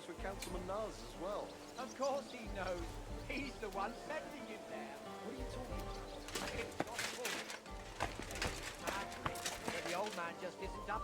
for Councilman Naz as well. Of course he knows. He's the one sending him there. What are you talking about? It's not full. But the old man just isn't up.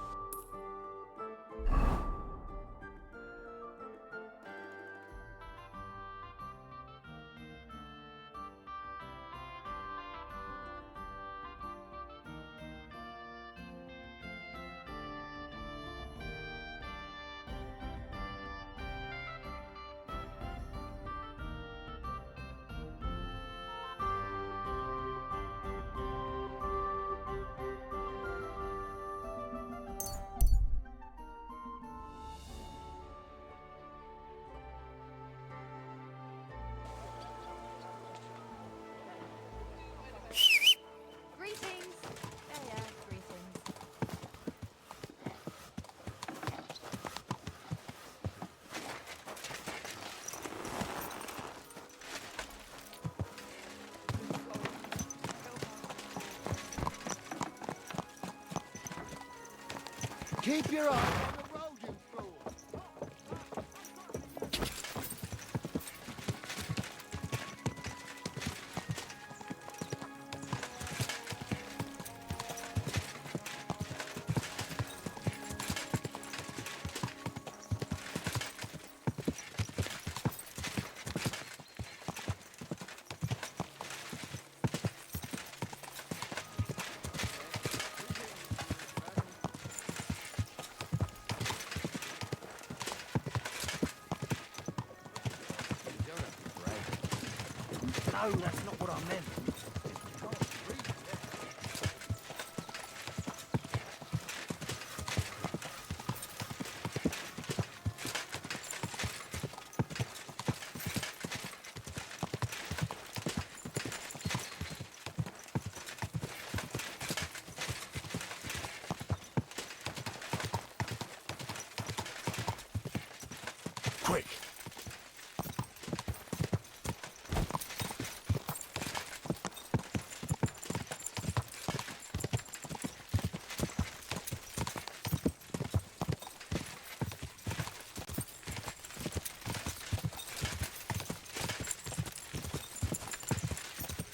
Greetings! Yeah, greetings. Keep your eye on the road, you fool! No, that's not what I meant. Quick!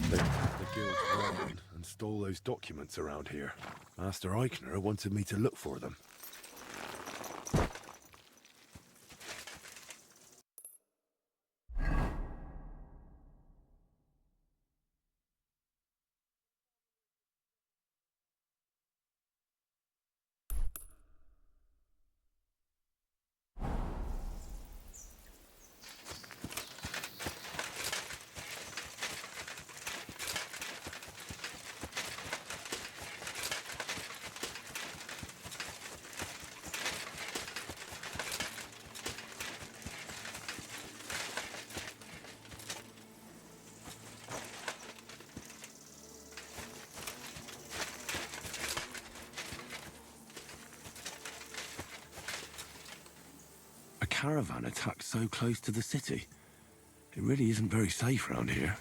They attacked the guild's warden and stole those documents around here. Master Eichner wanted me to look for them. A caravan attacked so close to the city. It really isn't very safe around here.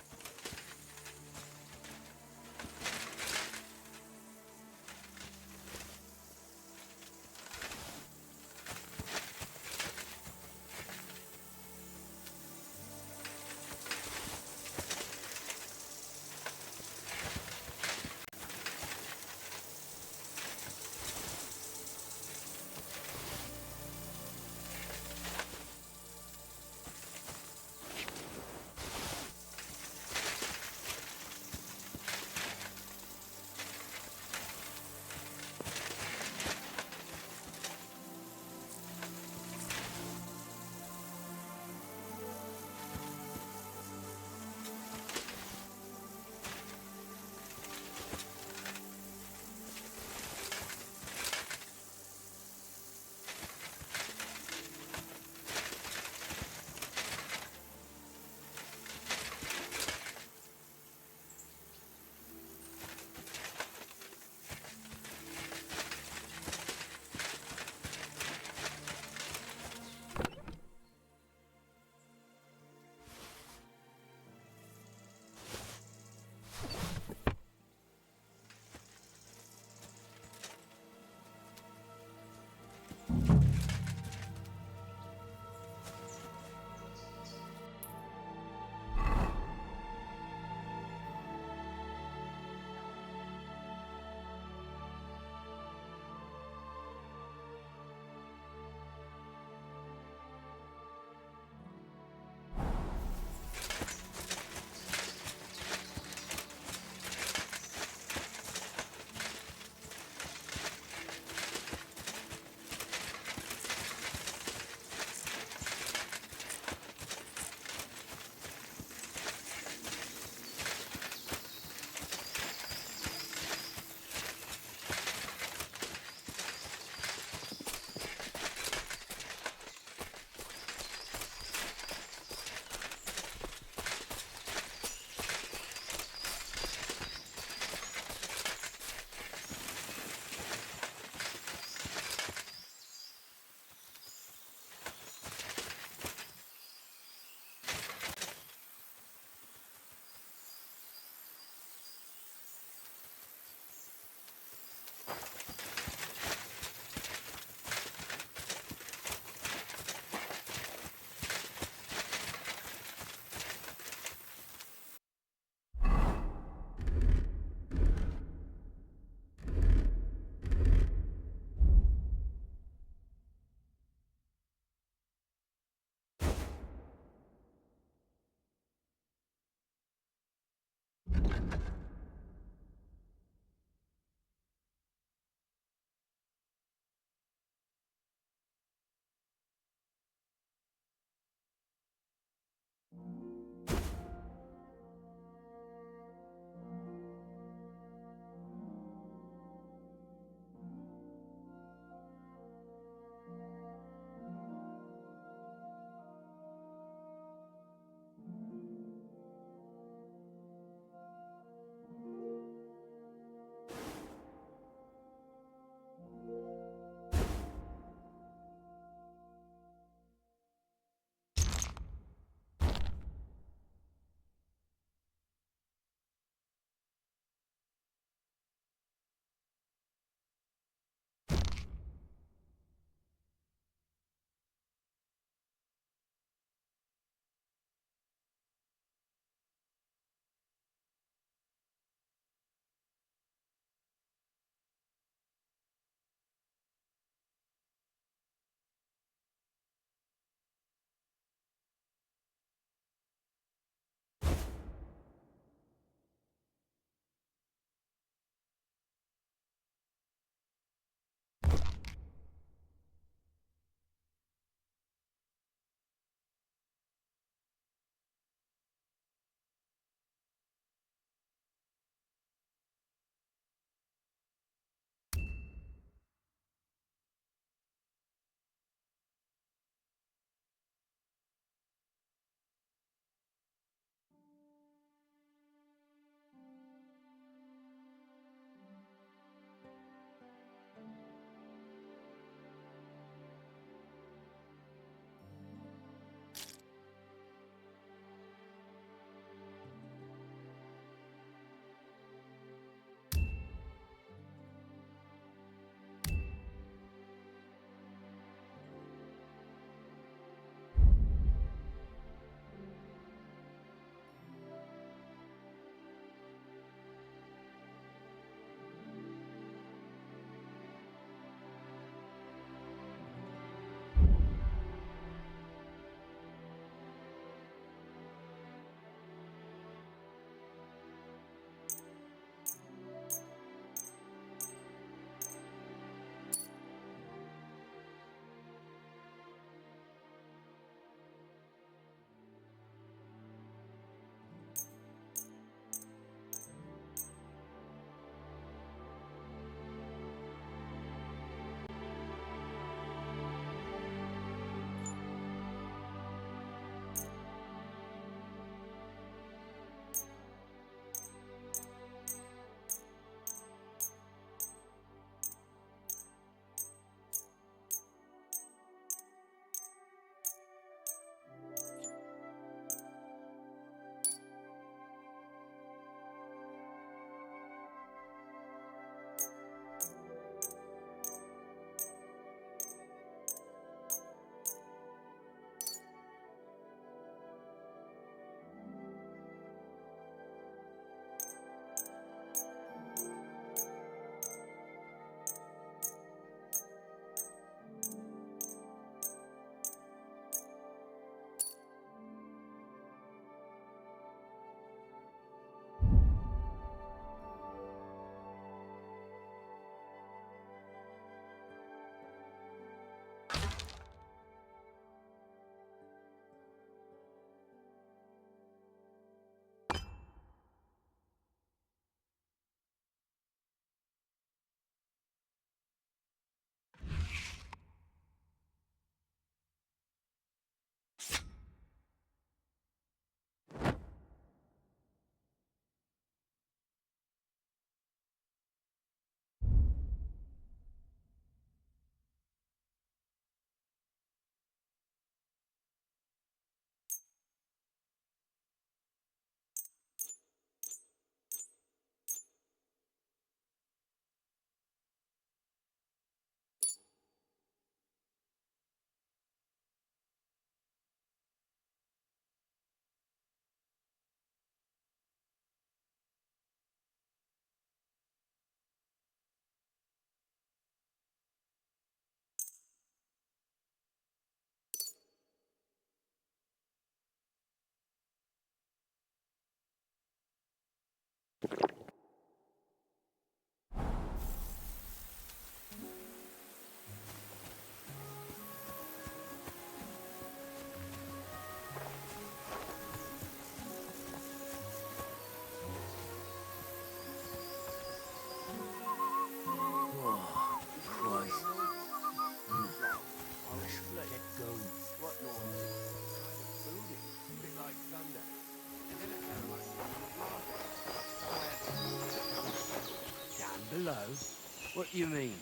What do you mean?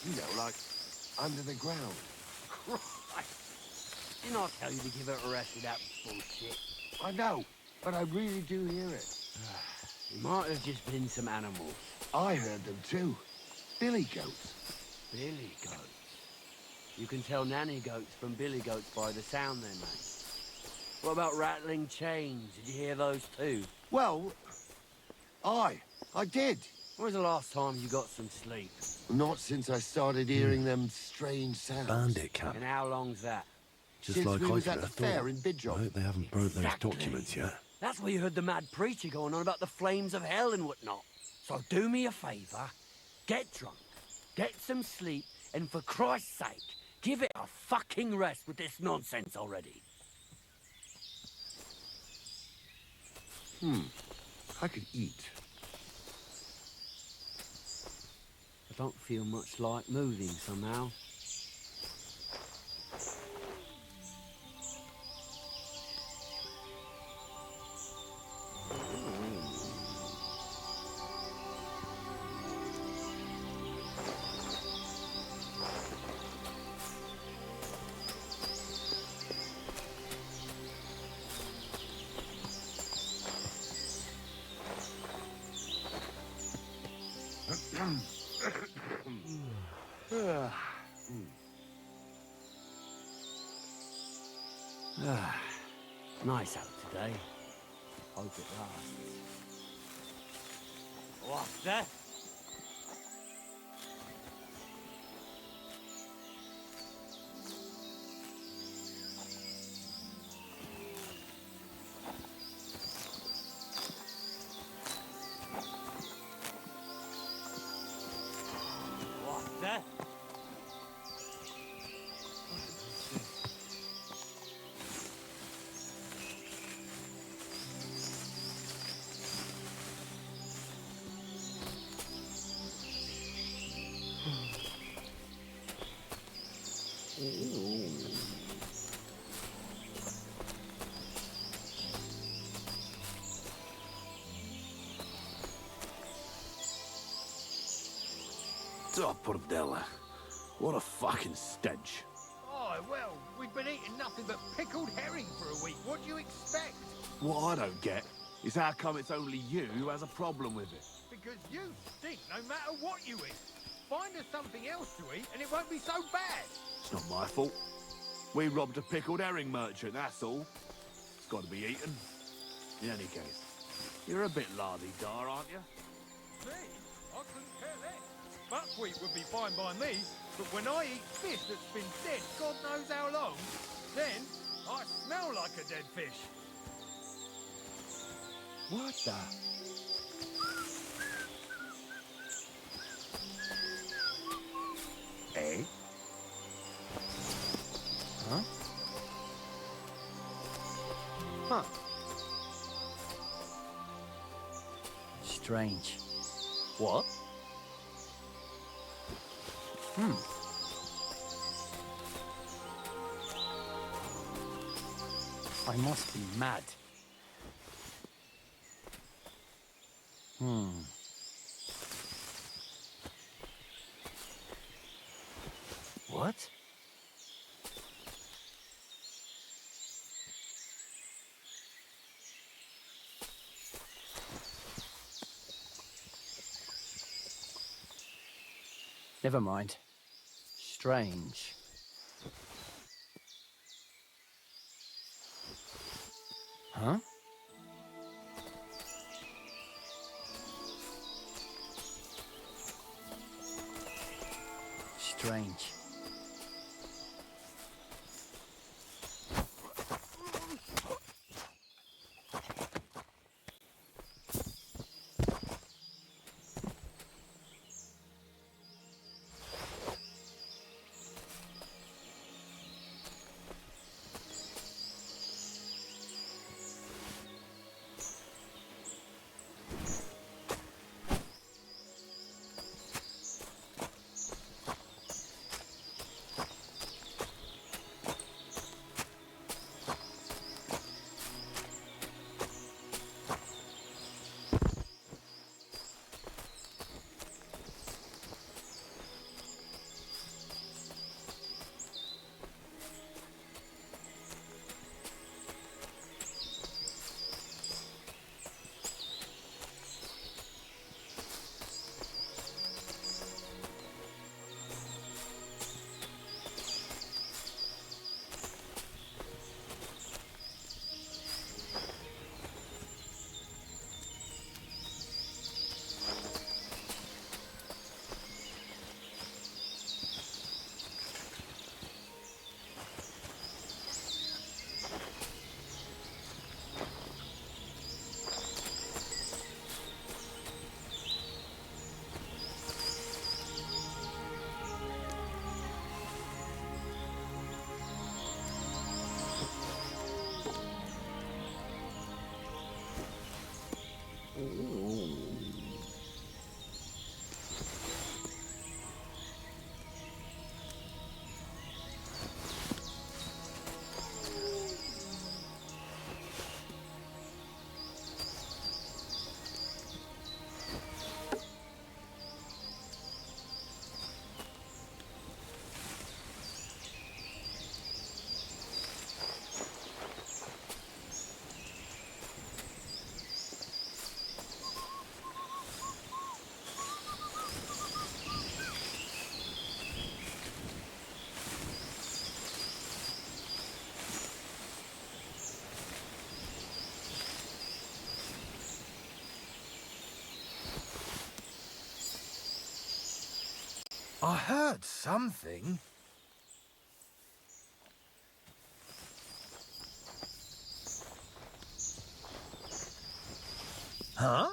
You know, like under the ground. Christ! Didn't I tell you to give her a rest with that bullshit? I know, but I really do hear it. It might have just been some animals. I heard them too. Billy goats. Billy goats. You can tell nanny goats from billy goats by the sound they make. What about rattling chains? Did you hear those too? Well, I did. When was the last time you got some sleep? Not since I started hearing them strange sounds. Bandit camp. And how long's that? Just Since like we was Eichner at the thought. fair in Bidjob. I hope they haven't burnt those Exactly. documents yet. That's where you heard the mad preacher going on about the flames of hell and whatnot. So do me a favour, get drunk, get some sleep, and for Christ's sake, give it a fucking rest with this nonsense already. I could eat. I don't feel much like moving somehow. Nice out today. Hope it lasts. What's that? What's that? Oh, Bordella. What a fucking stench. Oh, well, we've been eating nothing but pickled herring for a week. What do you expect? What I don't get is how come it's only you who has a problem with it. Because you stink no matter what you eat. Find us something else to eat and it won't be so bad. It's not my fault. We robbed a pickled herring merchant, that's all. It's got to be eaten. In any case, you're a bit lardy-dar, aren't you? Me? I couldn't care less. Buckwheat would be fine by me, but when I eat fish that's been dead God knows how long, then I smell like a dead fish. What the? Eh? Huh? Huh. Strange. What? I must be mad. What? Never mind. Strange. Huh? Strange. I heard something. Huh?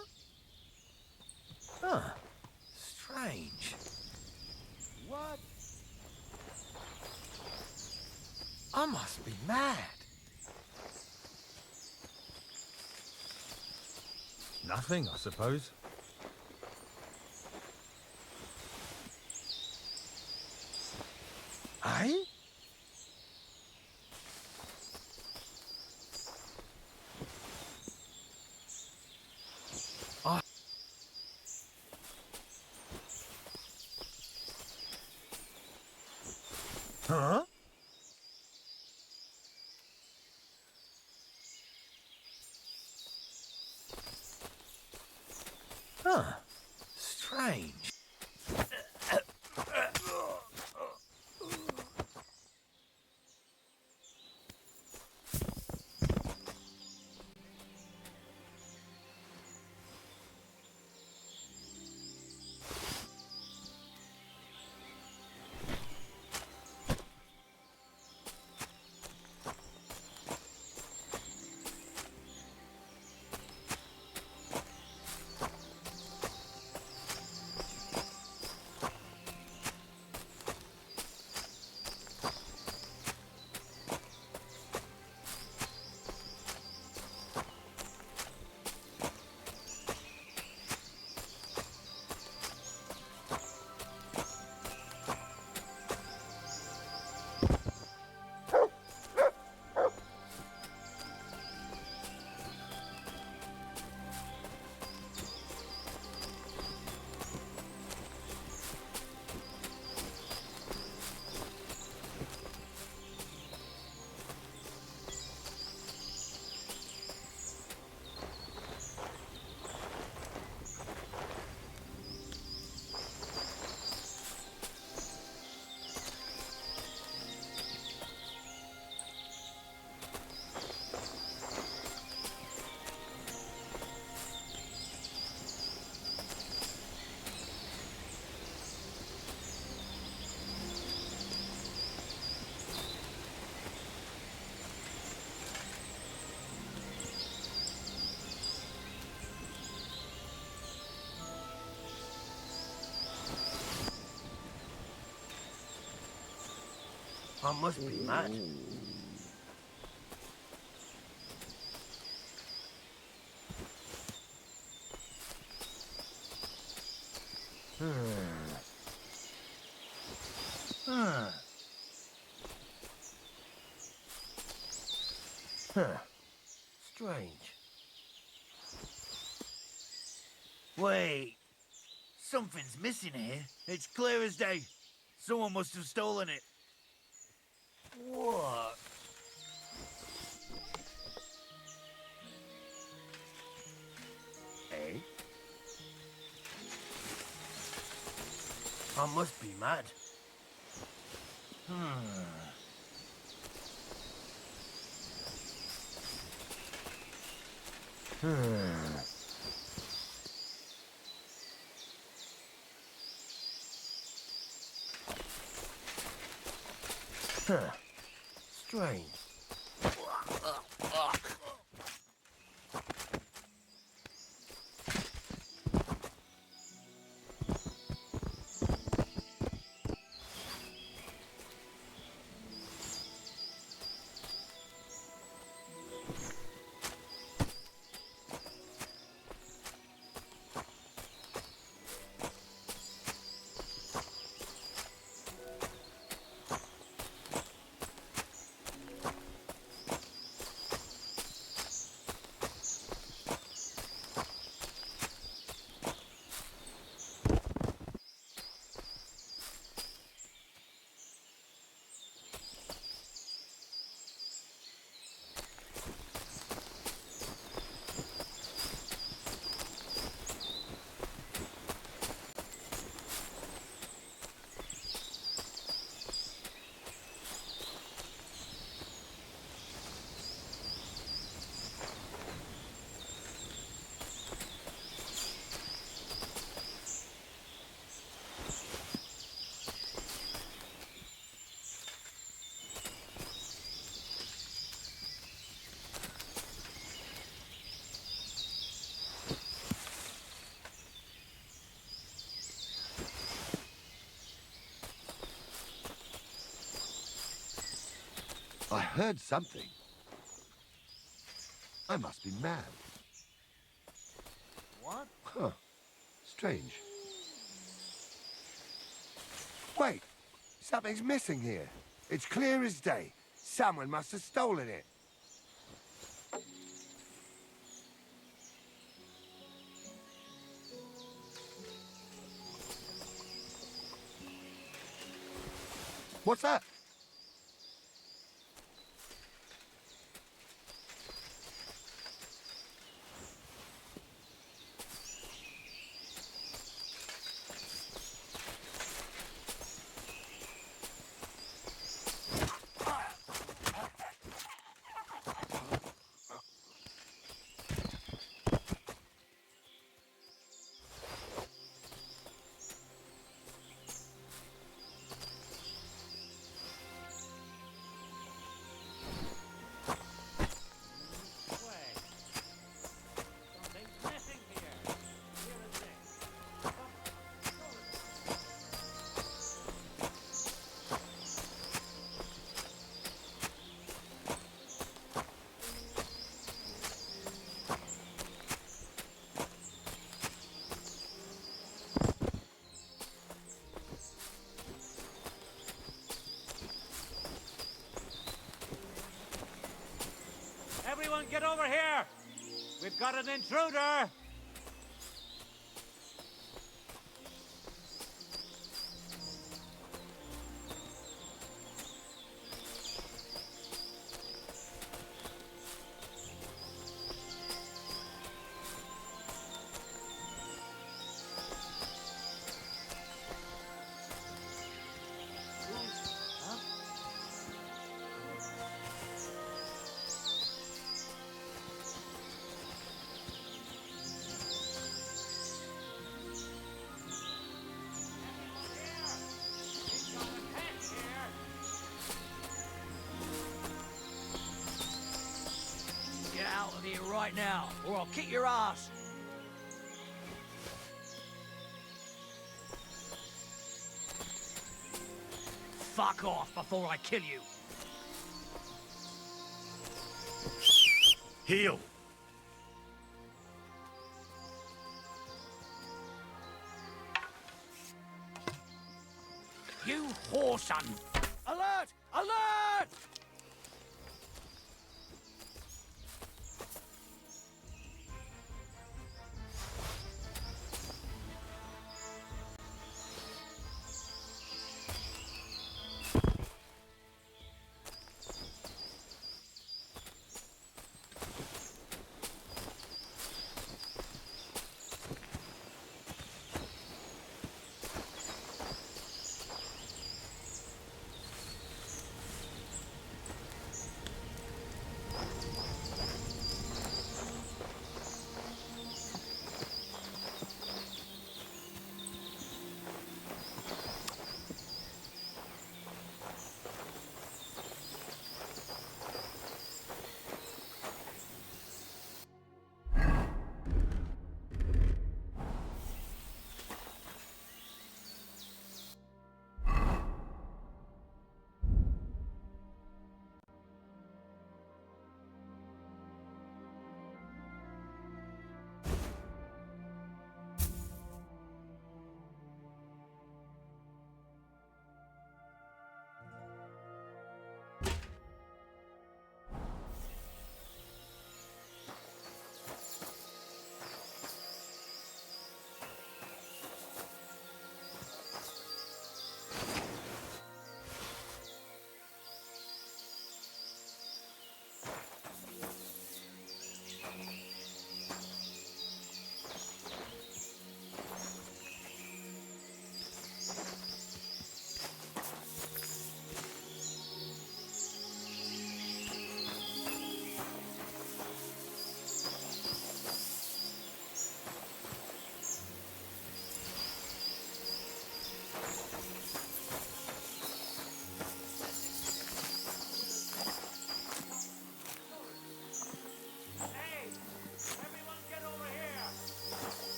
Huh. Strange. What? I must be mad. Nothing, I suppose. Eh? Huh? Huh. Strange. I must be mad. Huh. Huh. Strange. Wait. Something's missing here. It's clear as day. Someone must have stolen it. What? Eh? I must be mad. Huh. Strange. I heard something. I must be mad. What? Huh. Strange. Wait! Something's missing here. It's clear as day. Someone must have stolen it. What's that? Everyone get over here! We've got an intruder! Get out of here right now, or I'll kick your ass. Fuck off before I kill you. Heal. You whoreson! Alert! Alert!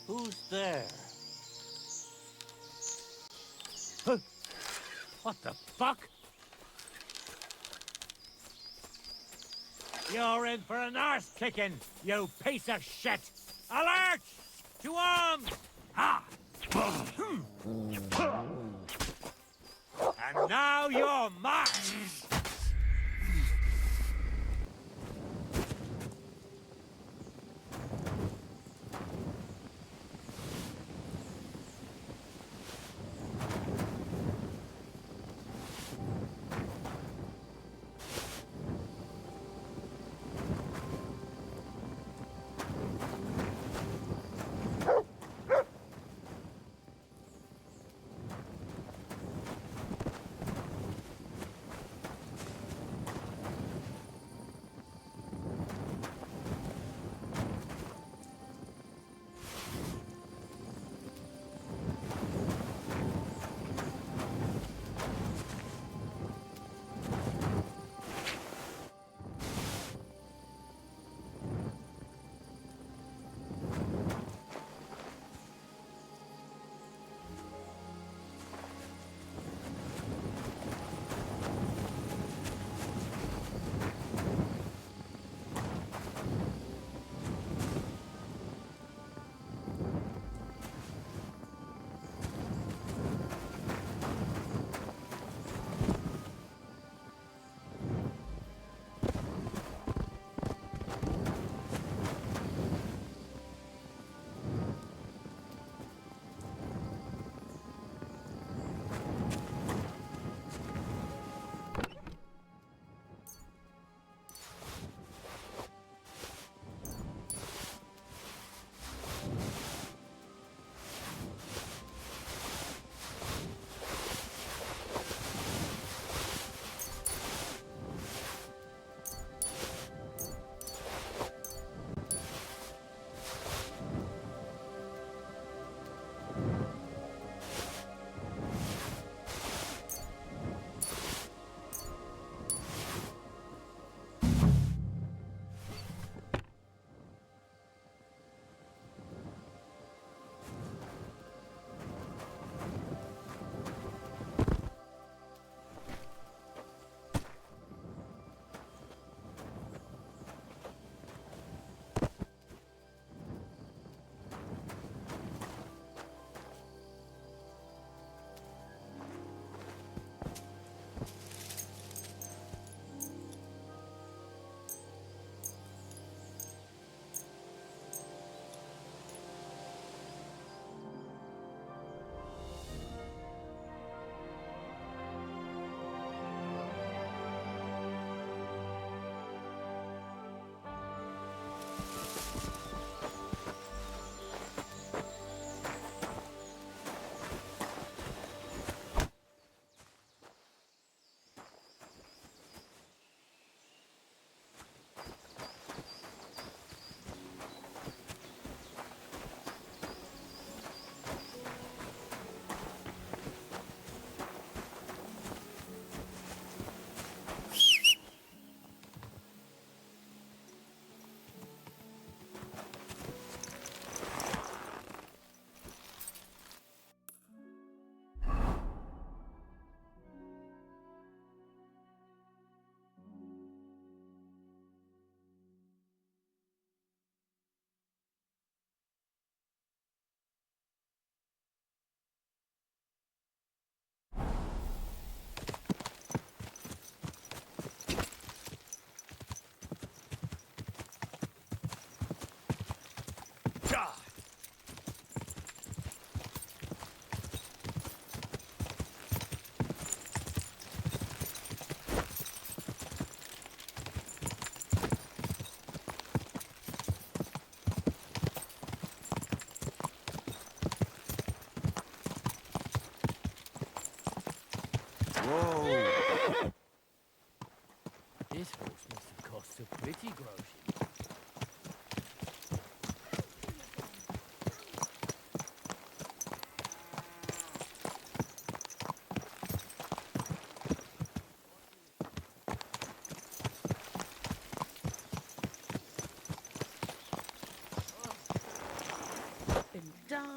Who's there? Huh? What the fuck? You're in for an arse kicking, you piece of shit! Alert! To arms! Ha! And now you're mine!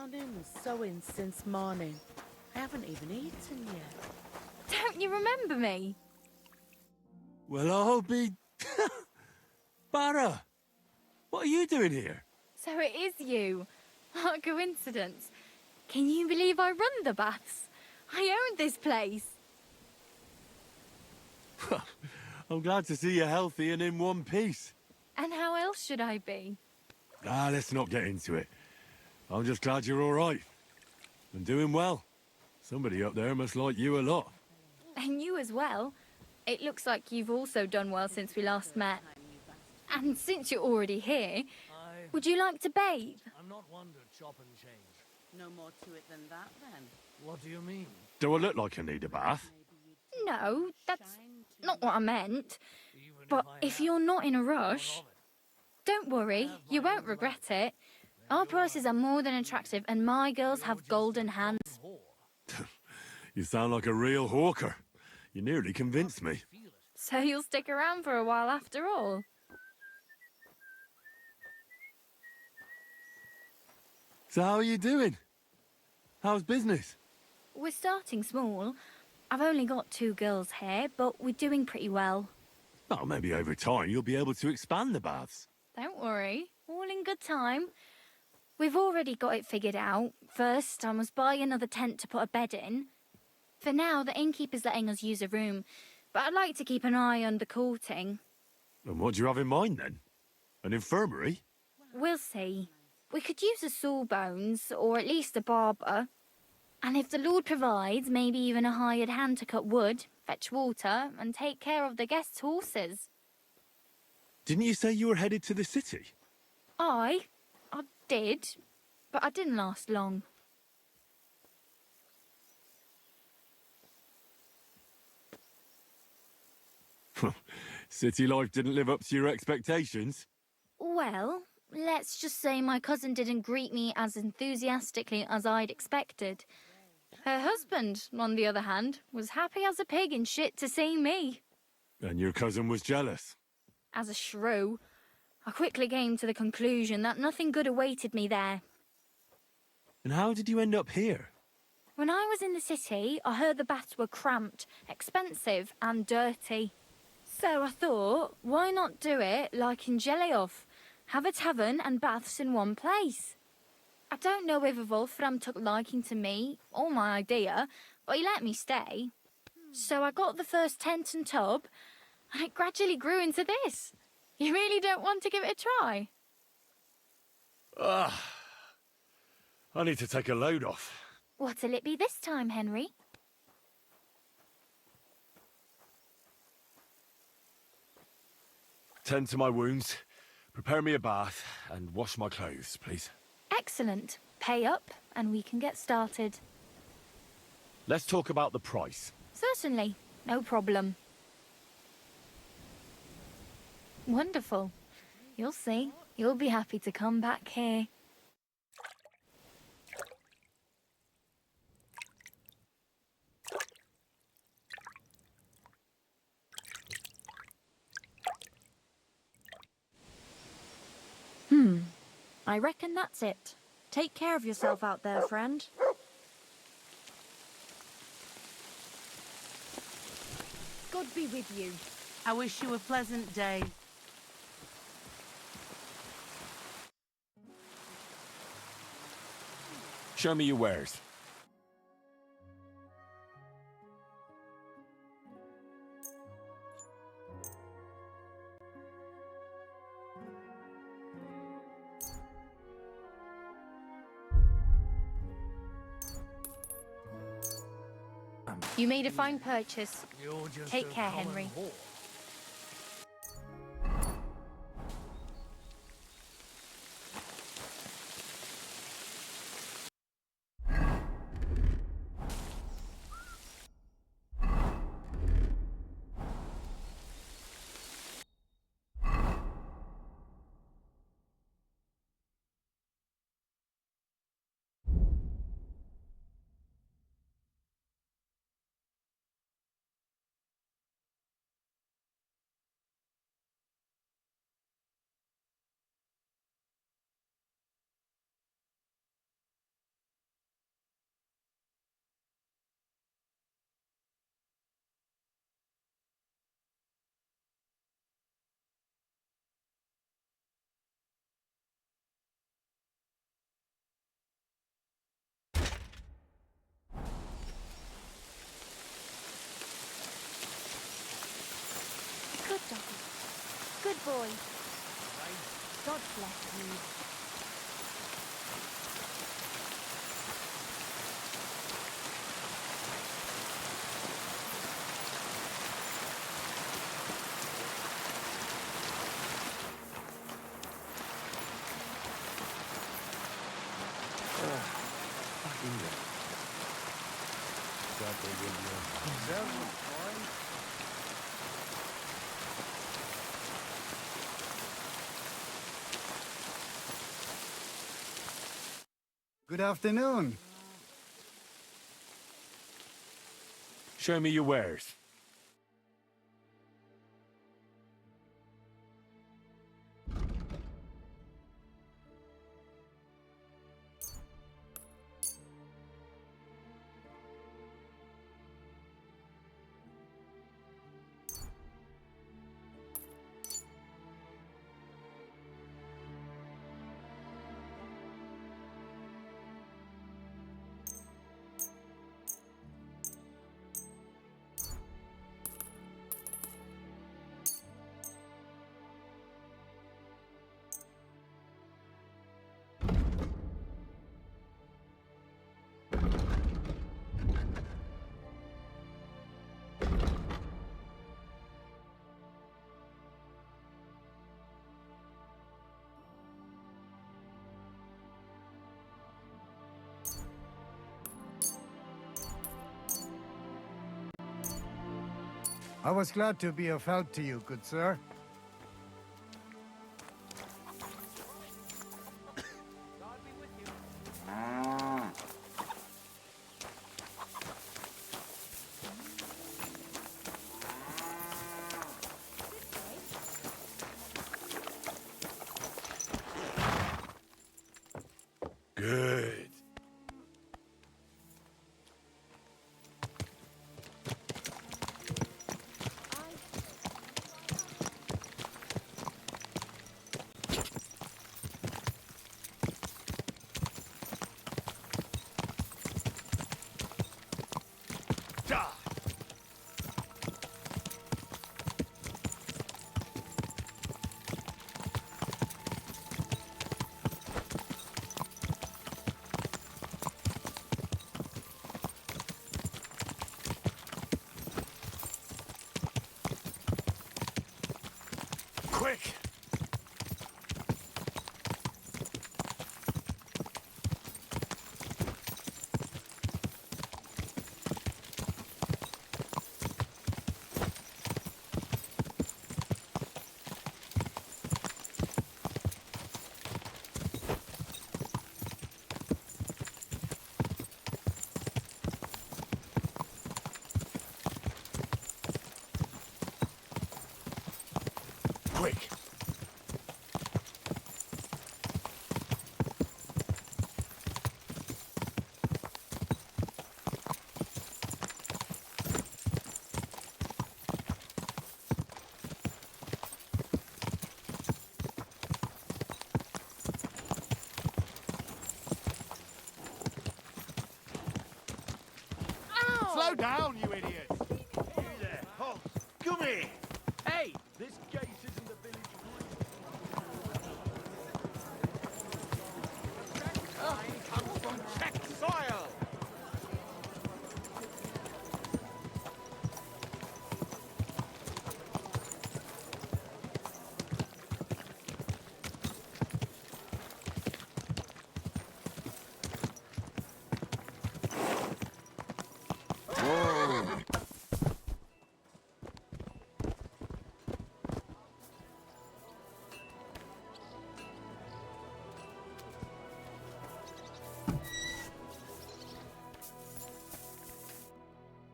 Darning and sewing since morning. I haven't even eaten yet. Don't you remember me? Well, I'll be... Barra! What are you doing here? So it is you. What a coincidence. Can you believe I run the baths? I own this place. I'm glad to see you healthy and in one piece. And how else should I be? Let's not get into it. I'm just glad you're all right. And doing well. Somebody up there must like you a lot. And you as well. It looks like you've also done well since we last met. And since you're already here, would you like to bathe? I'm not one to chop and change. No more to it than that, then. What do you mean? Do I look like I need a bath? No, that's not what I meant. But if you're not in a rush, don't worry, you won't regret it. Our prices are more than attractive and my girls have golden hands. You sound like a real hawker. You nearly convinced me. So you'll stick around for a while after all. So how are you doing? How's business? We're starting small. I've only got 2 girls here, but we're doing pretty well. Oh, maybe over time you'll be able to expand the baths. Don't worry, all in good time. We've already got it figured out. First, I must buy another tent to put a bed in. For now, the innkeeper's letting us use a room, but I'd like to keep an eye on the courting. And what do you have in mind then? An infirmary? We'll see. We could use a sawbones, or at least a barber. And if the Lord provides, maybe even a hired hand to cut wood, fetch water, and take care of the guests' horses. Didn't you say you were headed to the city? I did, but I didn't last long. City life didn't live up to your expectations? Well, let's just say my cousin didn't greet me as enthusiastically as I'd expected. Her husband, on the other hand, was happy as a pig in shit to see me. And your cousin was jealous? As a shrew, I quickly came to the conclusion that nothing good awaited me there. And how did you end up here? When I was in the city, I heard the baths were cramped, expensive and dirty. So I thought, why not do it like in Jelioff? Have a tavern and baths in one place. I don't know if Wolfram took liking to me or my idea, but he let me stay. So I got the first tent and tub, and it gradually grew into this. You really don't want to give it a try? I need to take a load off. What'll it be this time, Henry? Tend to my wounds, prepare me a bath, and wash my clothes, please. Excellent. Pay up, and we can get started. Let's talk about the price. Certainly. No problem. Wonderful. You'll see. You'll be happy to come back here. I reckon that's it. Take care of yourself out there, friend. God be with you. I wish you a pleasant day. Show me your wares. You made a fine purchase. You're just Take a care, common Henry. whore. boy. God bless you. Good afternoon. Show me your wares. I was glad to be of help to you, good sir. Good. Quick! Quick! Slow down, you idiot! You there, halt! Come here! Hey, this gate isn't the village green. Comes from Czech soil!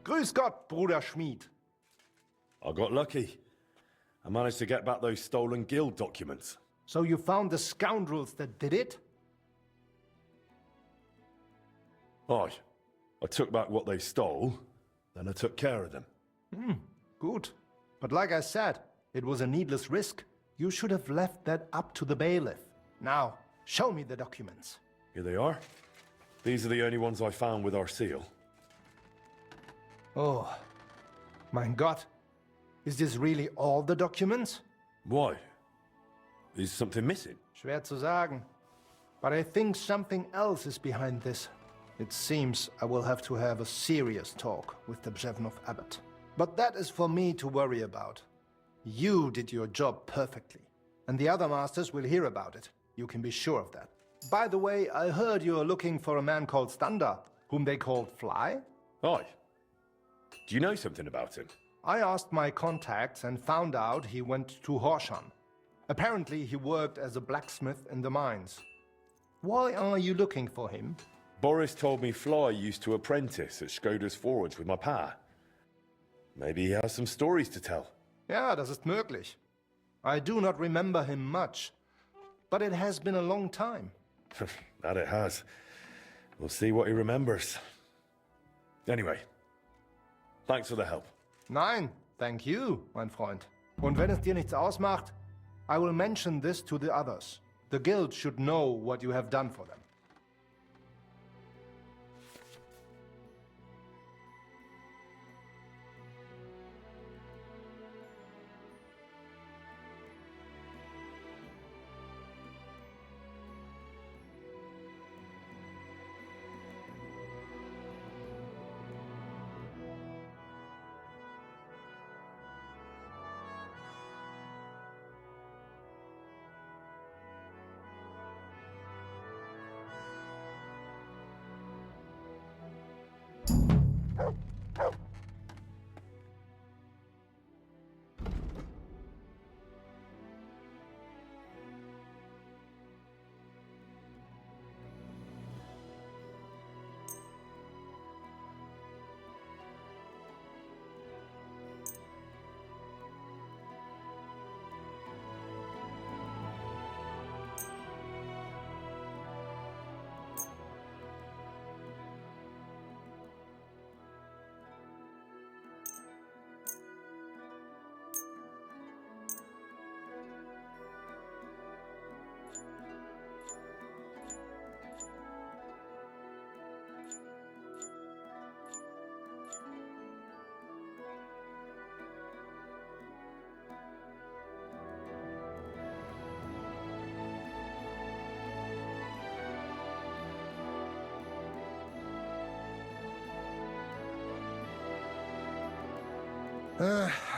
Grüß Gott, Bruder Schmied. I got lucky. I managed to get back those stolen guild documents. So you found the scoundrels that did it? Aye. I took back what they stole, then I took care of them. Good. But like I said, it was a needless risk. You should have left that up to the bailiff. Now, show me the documents. Here they are. These are the only ones I found with our seal. Oh, mein Gott. Is this really all the documents? Why? Is something missing? Schwer zu sagen. But I think something else is behind this. It seems I will have to have a serious talk with the Bzhevnov abbot. But that is for me to worry about. You did your job perfectly, and the other masters will hear about it. You can be sure of that. By the way, I heard you are looking for a man called Standa, whom they called Fly? Aye. Do you know something about him? I asked my contacts and found out he went to Horshan. Apparently he worked as a blacksmith in the mines. Why are you looking for him? Boris told me Fly used to apprentice at Skoda's forge with my pa. Maybe he has some stories to tell. Ja, das ist möglich. I do not remember him much, but it has been a long time. That it has. We'll see what he remembers. Anyway, thanks for the help. Nein, thank you, mein Freund. Und wenn es dir nichts ausmacht, I will mention this to the others. The guild should know what you have done for them.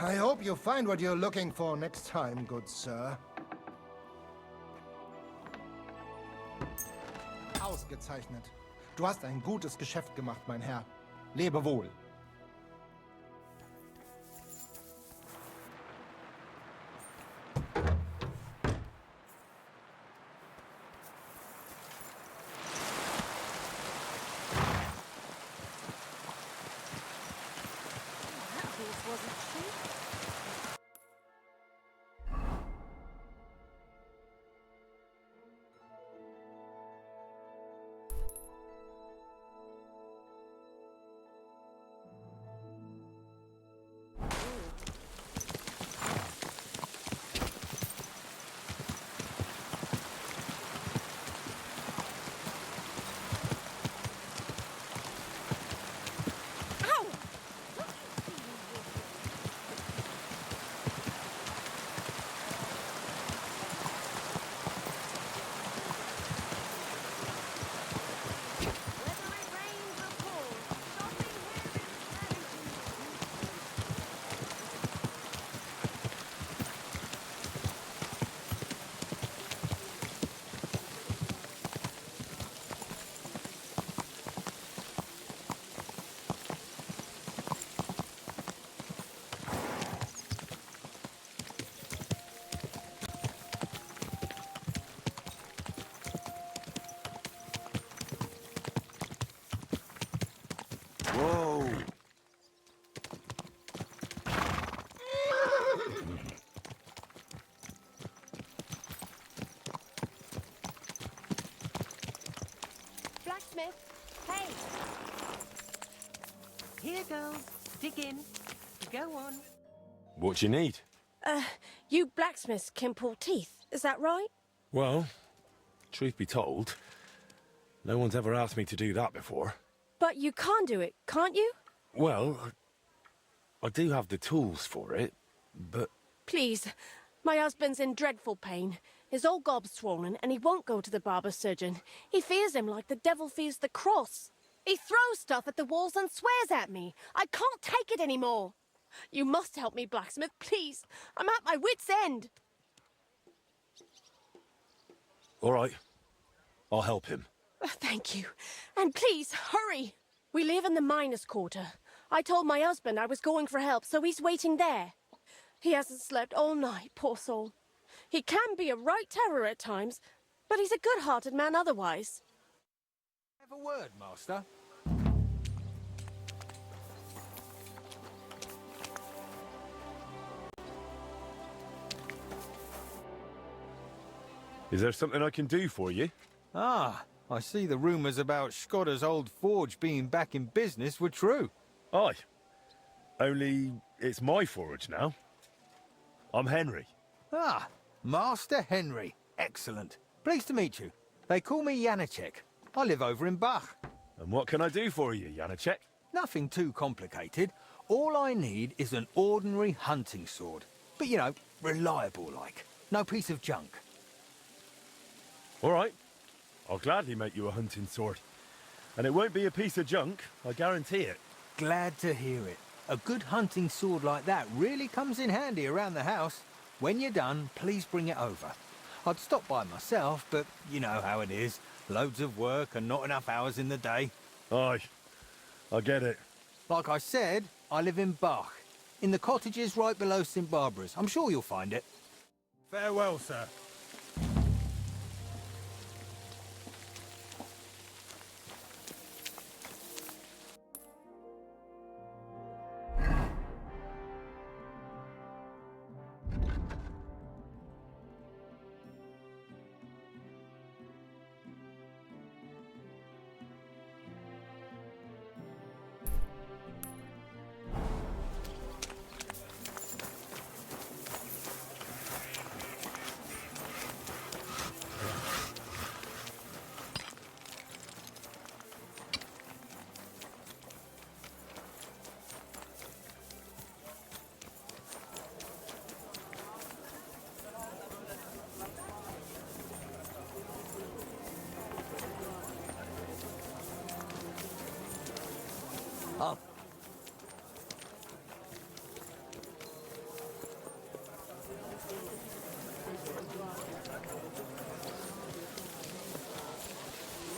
I hope you find what you're looking for next time, good sir. Ausgezeichnet. Du hast ein gutes Geschäft gemacht, mein Herr. Lebe wohl. Whoa! Blacksmith, hey! Here, girls. Dig in. Go on. What you need? You blacksmiths can pull teeth, is that right? Well, truth be told, no one's ever asked me to do that before. But you can do it, can't you? Well, I do have the tools for it, but... Please, my husband's in dreadful pain. His old gob's swollen and he won't go to the barber surgeon. He fears him like the devil fears the cross. He throws stuff at the walls and swears at me. I can't take it anymore. You must help me, blacksmith, please. I'm at my wit's end. All right. I'll help him. Thank you. And please, hurry. We live in the miners' quarter. I told my husband I was going for help, so he's waiting there. He hasn't slept all night, poor soul. He can be a right terror at times, but he's a good-hearted man otherwise. Have a word, Master. Is there something I can do for you? Ah, I see the rumours about Skodda's old forge being back in business were true. Aye. Only it's my forge now. I'm Henry. Ah, Master Henry. Excellent. Pleased to meet you. They call me Janacek. I live over in Bach. And what can I do for you, Janacek? Nothing too complicated. All I need is an ordinary hunting sword. But, you know, reliable like. No piece of junk. All right. I'll gladly make you a hunting sword. And it won't be a piece of junk, I guarantee it. Glad to hear it. A good hunting sword like that really comes in handy around the house. When you're done, please bring it over. I'd stop by myself, but you know how it is. Loads of work and not enough hours in the day. Aye, I get it. Like I said, I live in Bach, in the cottages right below St. Barbara's. I'm sure you'll find it. Farewell, sir. Oh.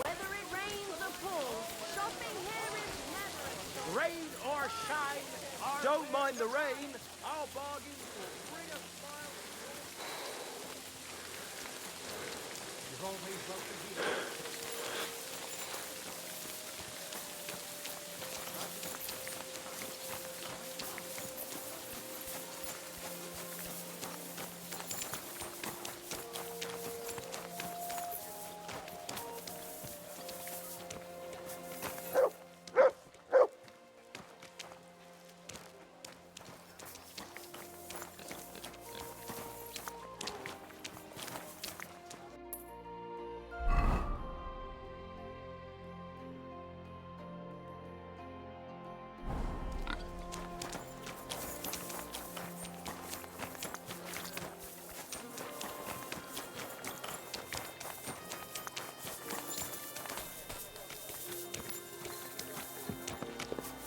Whether it rains or pours, shopping here is never. Rain or shine, Don't mind the rain. our bargains will bring a smile. You've always welcome here.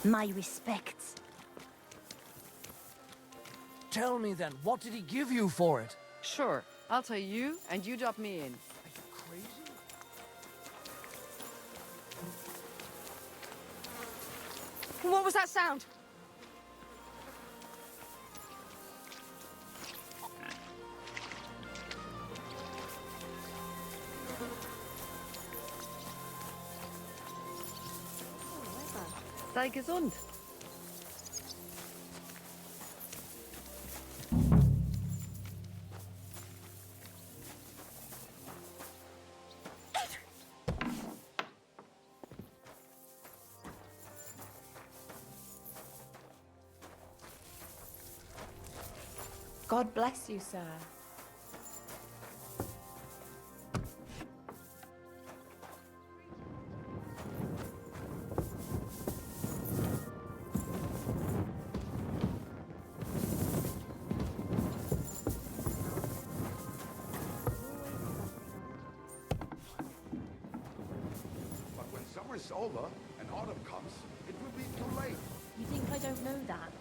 My respects. Tell me then, what did he give you for it? Sure, I'll tell you, and you drop me in. What was that sound? Sei gesund. God bless you, sir. summer's over and autumn comes, it will be too late. You think I don't know that?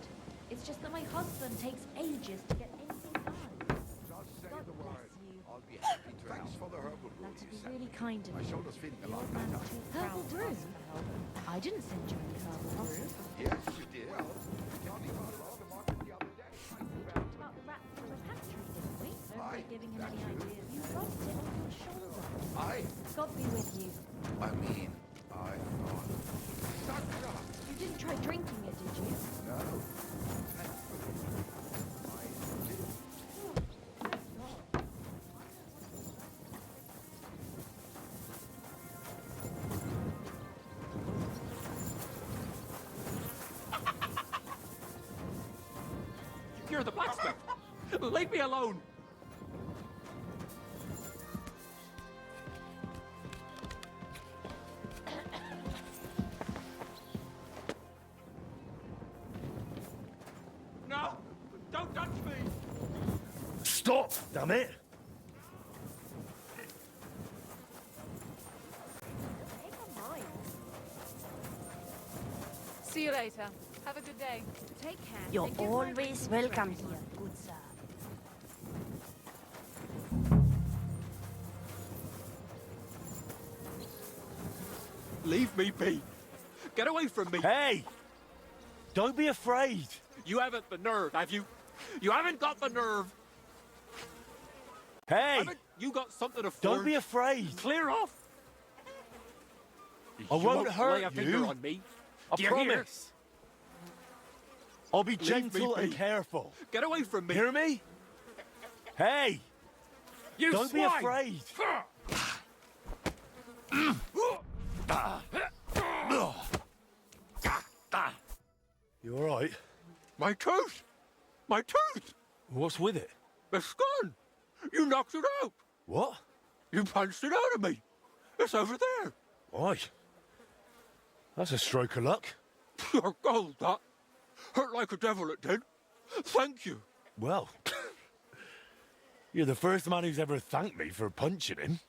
It's just that my husband takes ages to get anything done. Just say God the bless word. you. I'll be happy to help. Thanks for the herbal brew. That'd be really kind of My you. shoulder's feeling a The lot old better. man's too Herbal proud to brew? ask for help. I didn't send you any herbal brew. Yes, you did. Well, Johnny got it on the market the other day. About the rat from the pantry, didn't we? Don't Aye, be giving him that's any true. ideas. You rubbed it on your shoulder. Aye. God be with you. I mean, I thought. Sucker! You didn't try drinking it, did you? No. Thankfully, I did. You're the blacksmith. Leave me alone. No! Don't touch me! Stop, damn it! See you later. Have a good day. Take care. You're and give my always greetings welcome to here, good sir. Leave me be. Get away from me. Hey! Don't be afraid. You haven't the nerve, have you? You haven't got the nerve. Hey! Haven't you got something to Don't forge? be afraid. Clear off. I You won't lay hurt a finger you. on me. I Do you hear? promise. I'll be Leave me gentle and be. careful. Get away from me. Hear me? Hey! You Don't be swine! afraid. You all right? My tooth! My tooth! What's with it? It's gone! You knocked it out! What? You punched it out of me! It's over there! Why? That's a stroke of luck. Pure gold, that! Hurt like a devil, it did! Thank you! Well, you're the first man who's ever thanked me for punching him.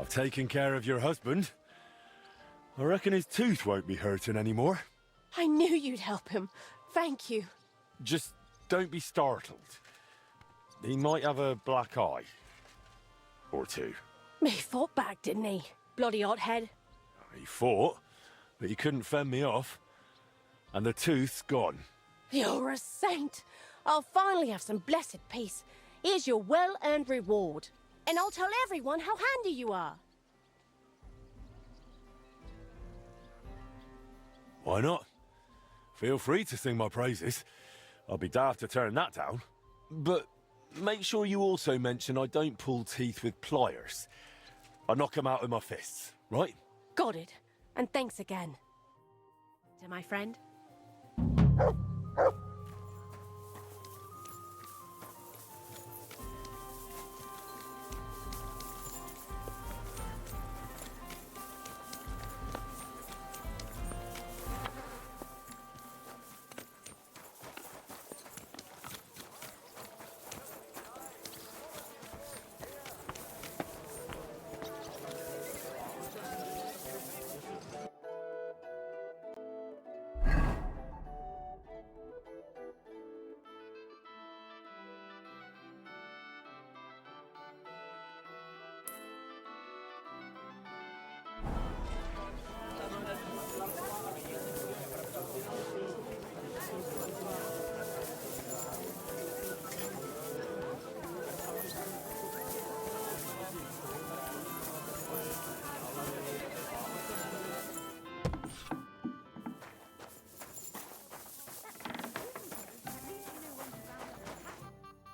I've taken care of your husband. I reckon his tooth won't be hurting anymore. I knew you'd help him. Thank you. Just don't be startled. He might have a black eye. Or two. He fought back, didn't he? Bloody hothead. He fought, but he couldn't fend me off. And the tooth's gone. You're a saint. I'll finally have some blessed peace. Here's your well-earned reward. And I'll tell everyone how handy you are. Why not? Feel free to sing my praises. I'll be daft to turn that down. But make sure you also mention I don't pull teeth with pliers. I knock them out with my fists, right? Got it. And thanks again. To my friend.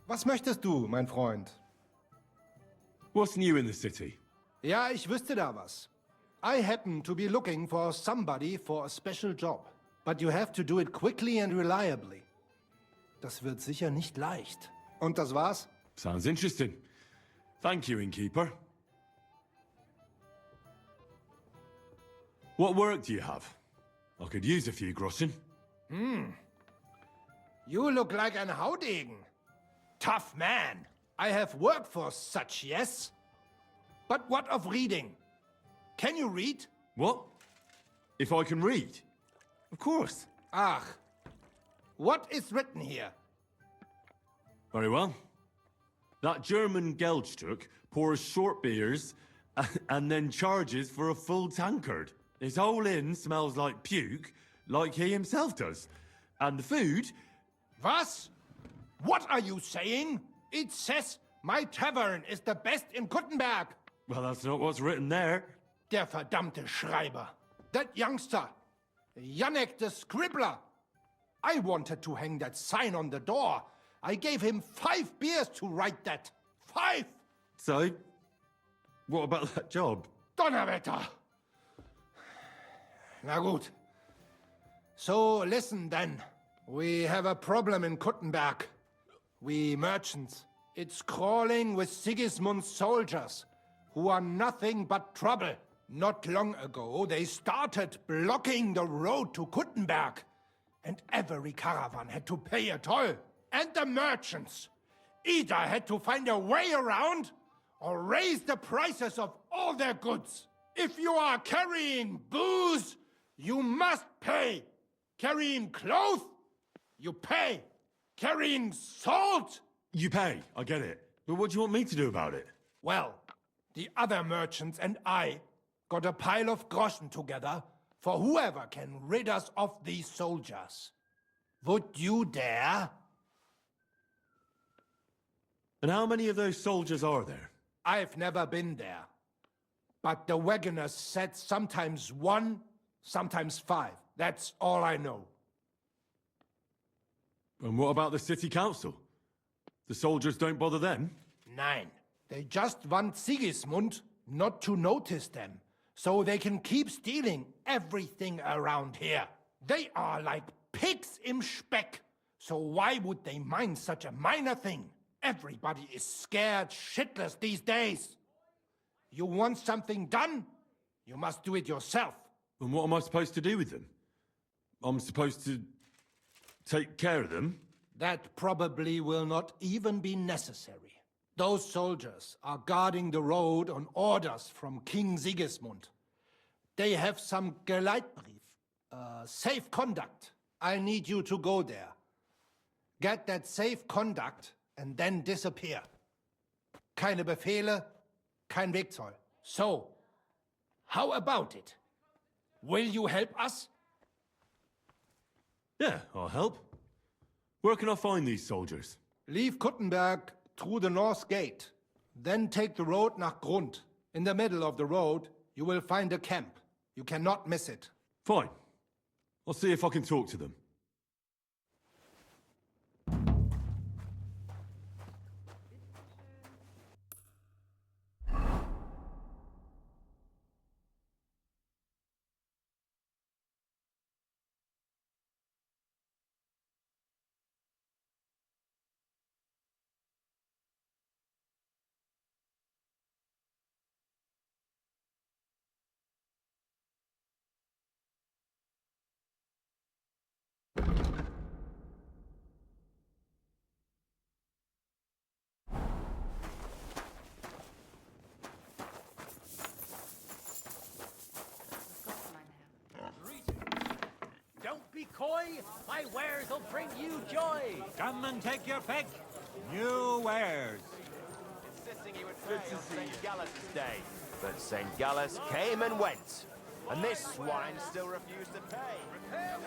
Was möchtest du, mein Freund? What's new in the city? Ja, ich wüsste da was. I happen to be looking for somebody for a special job. But you have to do it quickly and reliably. Das wird sicher nicht leicht. Und das war's? Sounds interesting. Thank you, innkeeper. What work do you have? I could use a few groschen. You look like an Haudegen. Tough man. I have work for such, yes? But what of reading? Can you read? What? If I can read? Of course. Ach. What is written here? Very well. That German Geldstück pours short beers and then charges for a full tankard. His whole inn smells like puke, like he himself does. And the food... Was? What are you saying? It says my tavern is the best in Kuttenberg. Well, that's not what's written there. Der verdammte Schreiber. That youngster. Janek the scribbler. I wanted to hang that sign on the door. I gave him 5 beers to write that. 5! So, what about that job? Donnerwetter! Na gut. So, listen then. We have a problem in Kuttenberg. We merchants. It's crawling with Sigismund's soldiers, who are nothing but trouble. Not long ago, they started blocking the road to Kuttenberg, and every caravan had to pay a toll. And the merchants either had to find a way around or raise the prices of all their goods. If you are carrying booze, you must pay. Carrying clothes, you pay. Carrying salt, You pay, I get it. But what do you want me to do about it? well, the other merchants and I got a pile of groschen together for whoever can rid us of these soldiers. Would you dare? And how many of those soldiers are there? I've never been there. But the wagoners said sometimes 1, sometimes 5. That's all I know. And what about the city council? The soldiers don't bother them? Nein. They just want Sigismund not to notice them, so they can keep stealing everything around here. They are like pigs im Speck. So why would they mind such a minor thing? Everybody is scared shitless these days. You want something done? You must do it yourself. And what am I supposed to do with them? I'm supposed to take care of them? That probably will not even be necessary. Those soldiers are guarding the road on orders from King Sigismund. They have some Geleitbrief, safe conduct. I need you to go there. Get that safe conduct and then disappear. Keine Befehle, kein Wegzoll. So, how about it? Will you help us? Yeah, I'll help. Where can I find these soldiers? Leave Kuttenberg through the north gate. Then take the road nach Grund. In the middle of the road, you will find a camp. You cannot miss it. Fine. I'll see if I can talk to them. Don't be coy. My wares will bring you joy. Come and take your pick. New wares. Insisting he would pay on St. Gallus' day. But St. Gallus came and went. And this swine still refused to pay.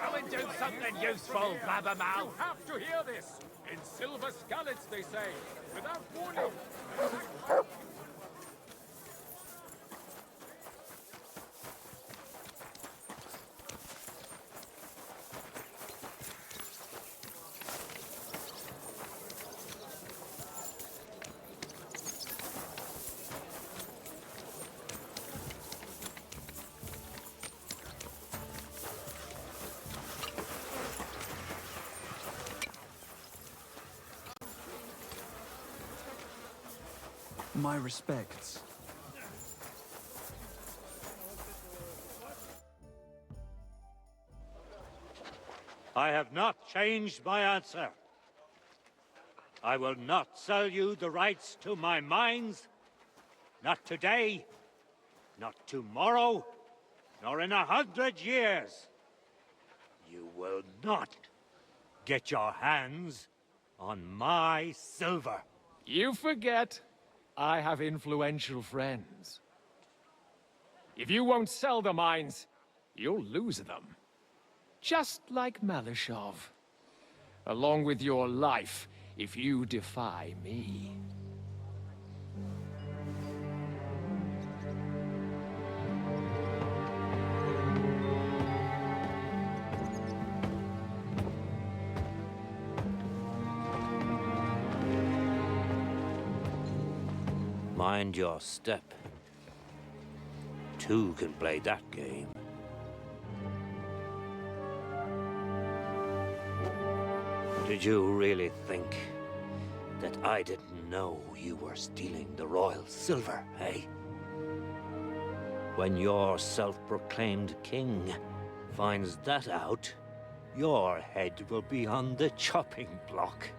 Come and do something useful, Blabbermouth. You have to hear this. In silver scallops, they say. Without warning. My respects. I have not changed my answer. I will not sell you the rights to my mines. Not today, not tomorrow, nor in 100 years. You will not get your hands on my silver. You forget I have influential friends. If you won't sell the mines, you'll lose them. Just like Malishov. Along with your life, if you defy me. Mind your step. Two can play that game. Did you really think that I didn't know you were stealing the royal silver, eh? When your self-proclaimed king finds that out, your head will be on the chopping block.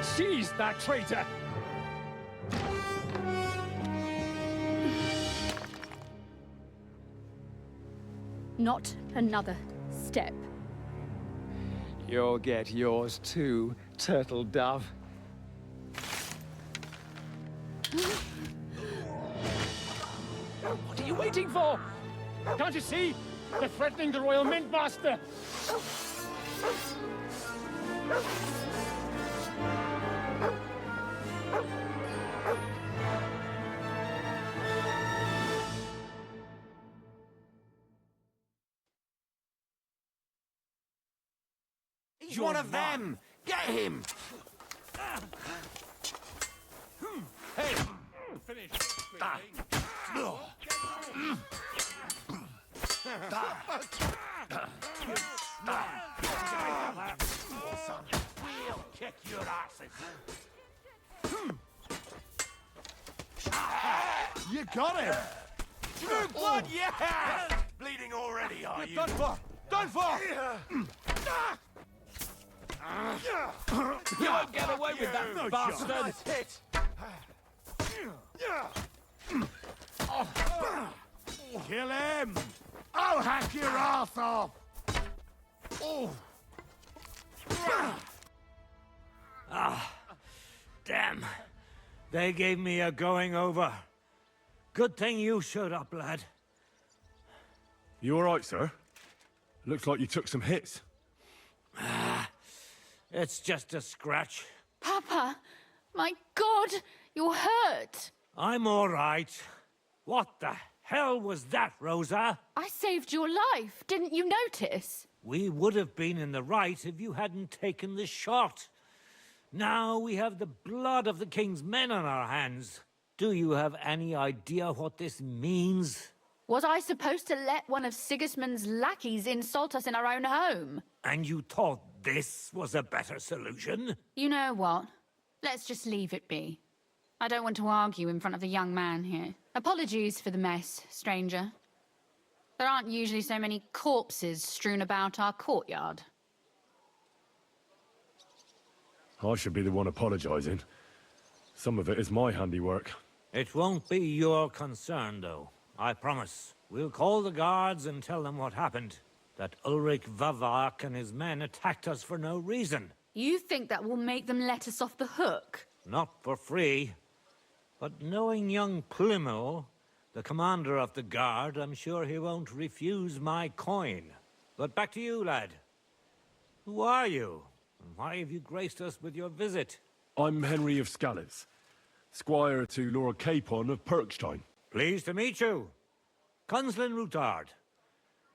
Seize that traitor! Not another step. You'll get yours too, turtle dove. What are you waiting for? Can't you see? They're threatening the Royal Mint Master! He's one of them! Get him! Hey! Finish. We'll kick your asses! You got him! True blood, yeah! Bleeding already, are you? Done for! Done for! You won't get away with that, No bastard! Nice hit! Kill him! I'll hack your ass off! Ah, damn. They gave me a going over. Good thing you showed up, lad. You all right, sir? Looks like you took some hits. It's just a scratch. Papa, my God, you're hurt. I'm all right. What the hell was that, Rosa? I saved your life. Didn't you notice? We would have been in the right if you hadn't taken the shot. Now we have the blood of the king's men on our hands. Do you have any idea what this means? Was I supposed to let one of Sigismund's lackeys insult us in our own home? And you thought this was a better solution? You know what? Let's just leave it be. I don't want to argue in front of the young man here. Apologies for the mess, stranger. There aren't usually so many corpses strewn about our courtyard. I should be the one apologising. Some of it is my handiwork. It won't be your concern, though. I promise. We'll call the guards and tell them what happened. That Ulrich Vavak and his men attacked us for no reason. You think that will make them let us off the hook? Not for free. But knowing young Plymouth, the commander of the guard, I'm sure he won't refuse my coin. But back to you, lad. Who are you? And why have you graced us with your visit? I'm Henry of Scales, squire to Lord Capon of Perkstein. Pleased to meet you. Conslin Routard.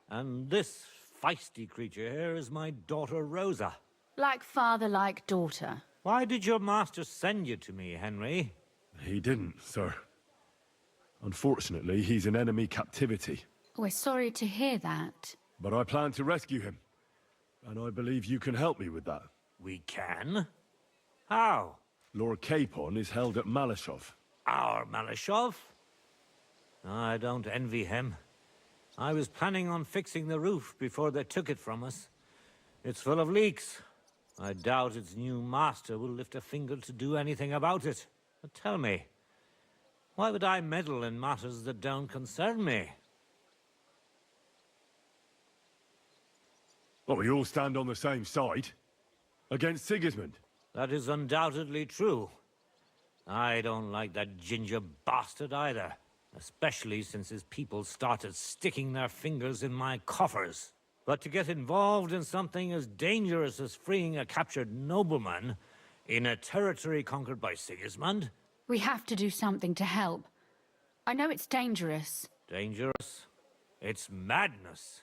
And this feisty creature here is my daughter Rosa. Like father, like daughter. Why did your master send you to me, Henry? He didn't, sir. Unfortunately, he's in enemy captivity. We're sorry to hear that. But I plan to rescue him. And I believe you can help me with that. We can? How? Lord Capon is held at Malashov. Our Malashov? I don't envy him. I was planning on fixing the roof before they took it from us. It's full of leaks. I doubt its new master will lift a finger to do anything about it. But tell me, why would I meddle in matters that don't concern me? Well, we all stand on the same side. Against Sigismund. That is undoubtedly true. I don't like that ginger bastard either. Especially since his people started sticking their fingers in my coffers. But to get involved in something as dangerous as freeing a captured nobleman in a territory conquered by Sigismund? We have to do something to help. I know it's dangerous. Dangerous? It's madness.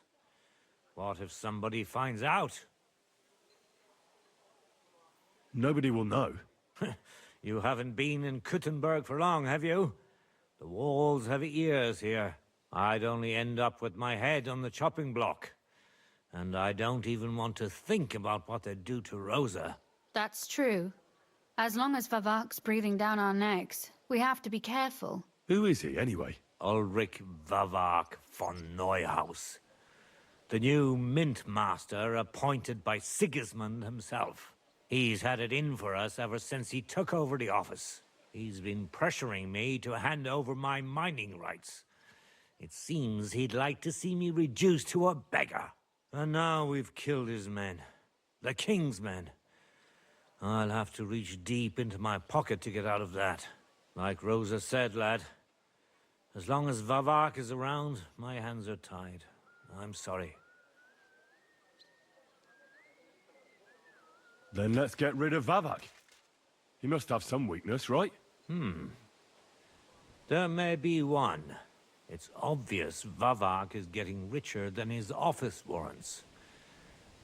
What if somebody finds out? Nobody will know. You haven't been in Kuttenberg for long, have you? The walls have ears here. I'd only end up with my head on the chopping block. And I don't even want to think about what they'd do to Rosa. That's true. As long as Vavak's breathing down our necks, we have to be careful. Who is he, anyway? Ulrich Vavak von Neuhaus. The new mint master appointed by Sigismund himself. He's had it in for us ever since he took over the office. He's been pressuring me to hand over my mining rights. It seems he'd like to see me reduced to a beggar. And now we've killed his men. The king's men. I'll have to reach deep into my pocket to get out of that. Like Rosa said, lad, as long as Vavak is around, my hands are tied. I'm sorry. Then let's get rid of Vavak. He must have some weakness, right? There may be one. It's obvious Vavak is getting richer than his office warrants.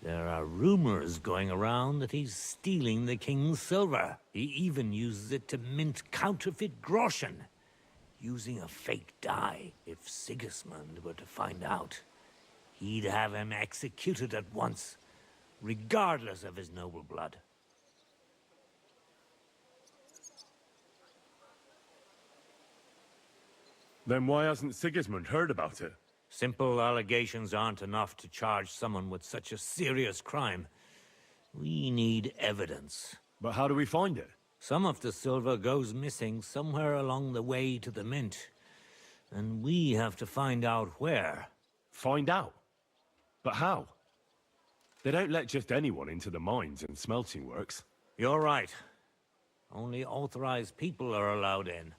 There are rumors going around that he's stealing the king's silver. He even uses it to mint counterfeit groschen, using a fake dye. If Sigismund were to find out, he'd have him executed at once, regardless of his noble blood. Then why hasn't Sigismund heard about it? Simple allegations aren't enough to charge someone with such a serious crime. We need evidence. But how do we find it? Some of the silver goes missing somewhere along the way to the mint. And we have to find out where. Find out? But how? They don't let just anyone into the mines and smelting works. You're right. Only authorized people are allowed in.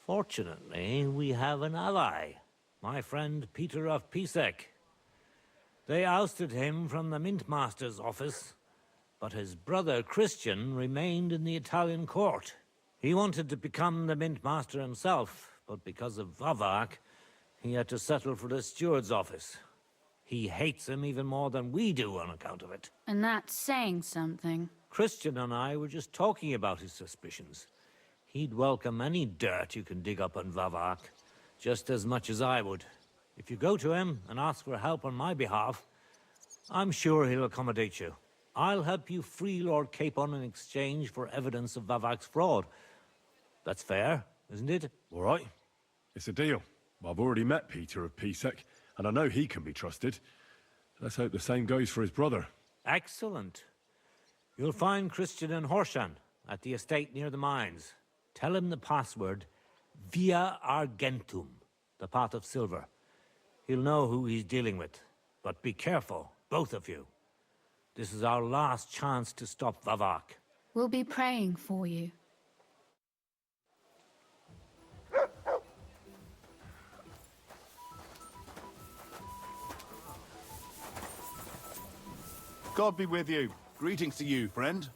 Fortunately, we have an ally. My friend Peter of Pisek. They ousted him from the Mint Master's office, but his brother Christian remained in the Italian court. He wanted to become the Mint Master himself, but because of Vavak, he had to settle for the steward's office. He hates him even more than we do on account of it. And that's saying something. Christian and I were just talking about his suspicions. He'd welcome any dirt you can dig up on Vavak, just as much as I would. If you go to him and ask for help on my behalf, I'm sure he'll accommodate you. I'll help you free Lord Capon in exchange for evidence of Vavak's fraud. That's fair, isn't it? All right. It's a deal. I've already met Peter of Pisek, and I know he can be trusted. Let's hope the same goes for his brother. Excellent. You'll find Christian and Horshan at the estate near the mines. Tell him the password, Via Argentum, the path of silver. He'll know who he's dealing with. But be careful, both of you. This is our last chance to stop Vavak. We'll be praying for you. God be with you. Greetings to you, friend.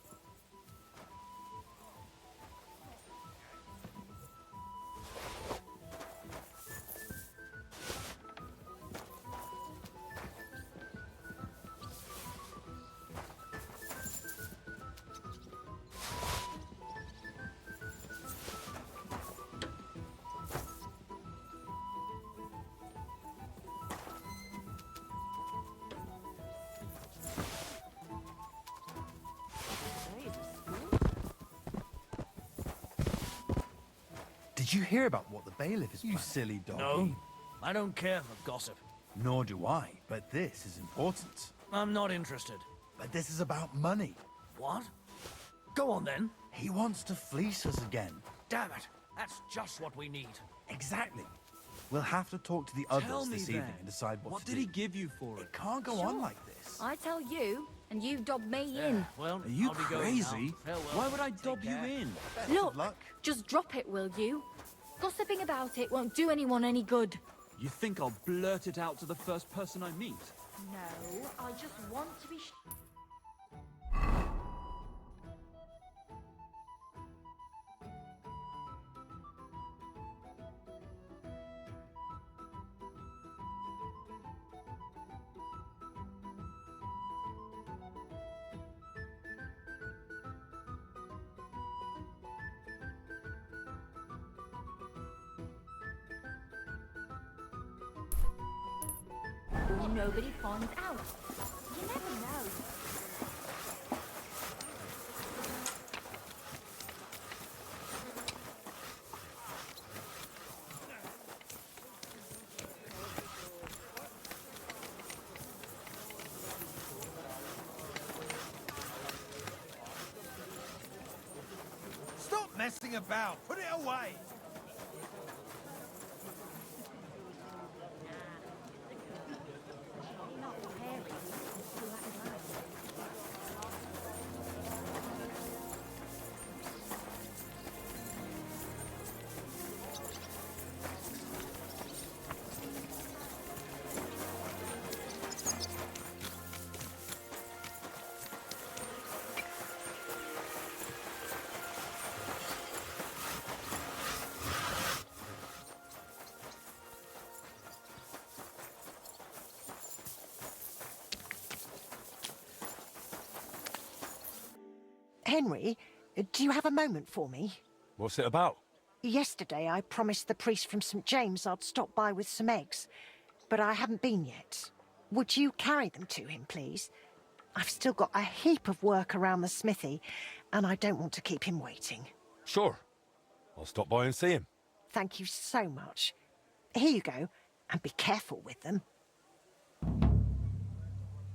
Did you hear about what the bailiff is planning? You silly dog. No, I don't care for gossip. Nor do I, but this is important. I'm not interested. But this is about money. What? Go on then. He wants to fleece us again. Damn it, that's just what we need. Exactly. We'll have to talk to the Tell others me this then, evening and decide what to did do. he give you for it? It can't go on like this. I tell you, and you dob me in. Well, Are you I'll be going crazy? now. Farewell. Why would I dob you in? Look, just drop it, will you? Gossiping about it won't do anyone any good. You think I'll blurt it out to the first person I meet? No, I just want to be or nobody finds out. You never know. Stop messing about! Put it away! Henry, do you have a moment for me? What's it about? Yesterday I promised the priest from St. James I'd stop by with some eggs, but I haven't been yet. Would you carry them to him, please? I've still got a heap of work around the smithy, and I don't want to keep him waiting. Sure. I'll stop by and see him. Thank you so much. Here you go, and be careful with them.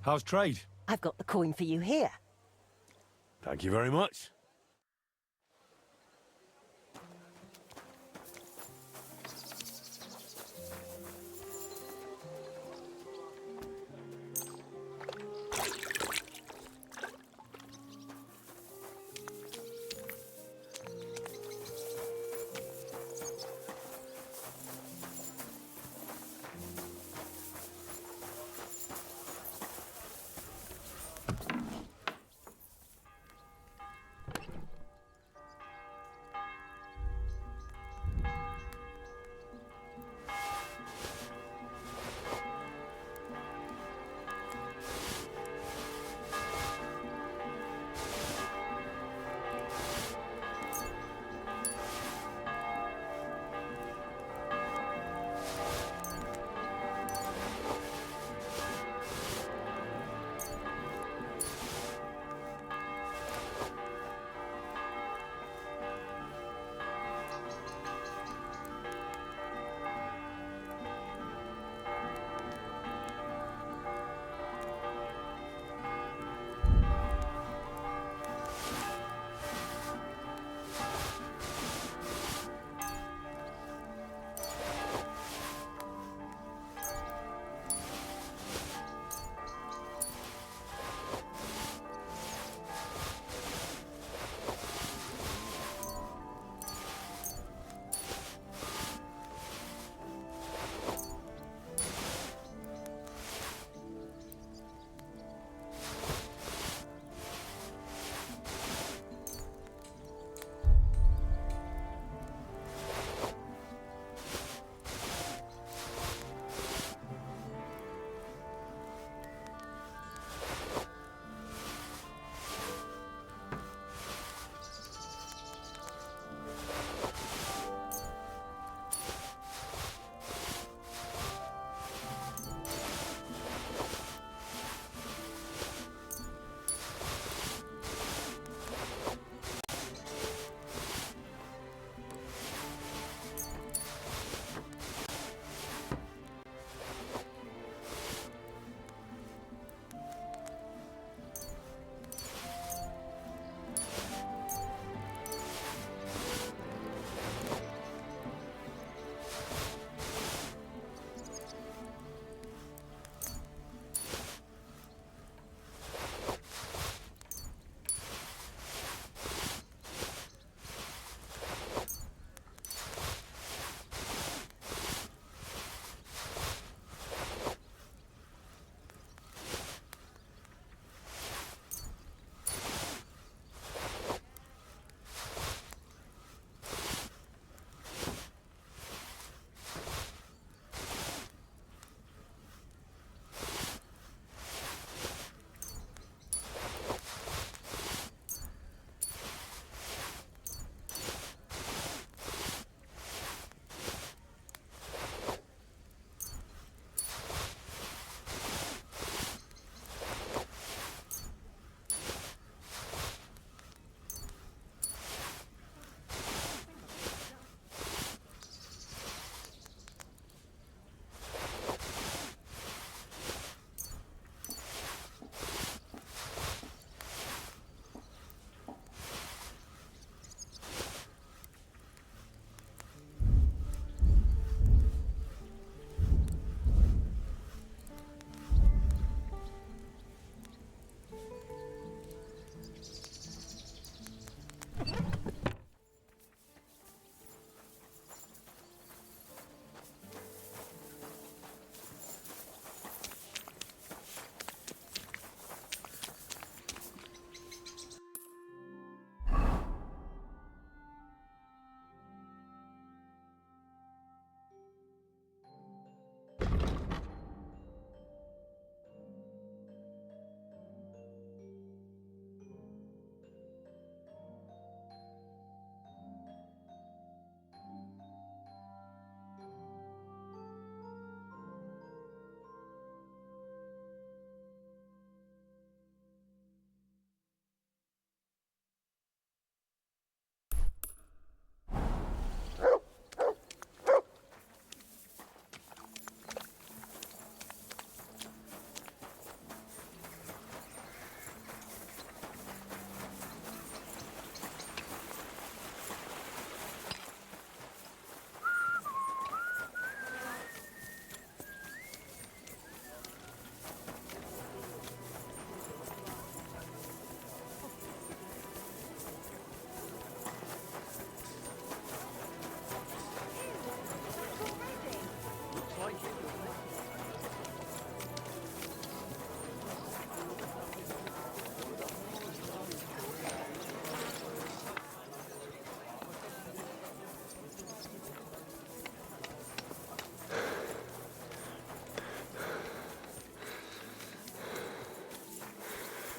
How's trade? I've got the coin for you here. Thank you very much.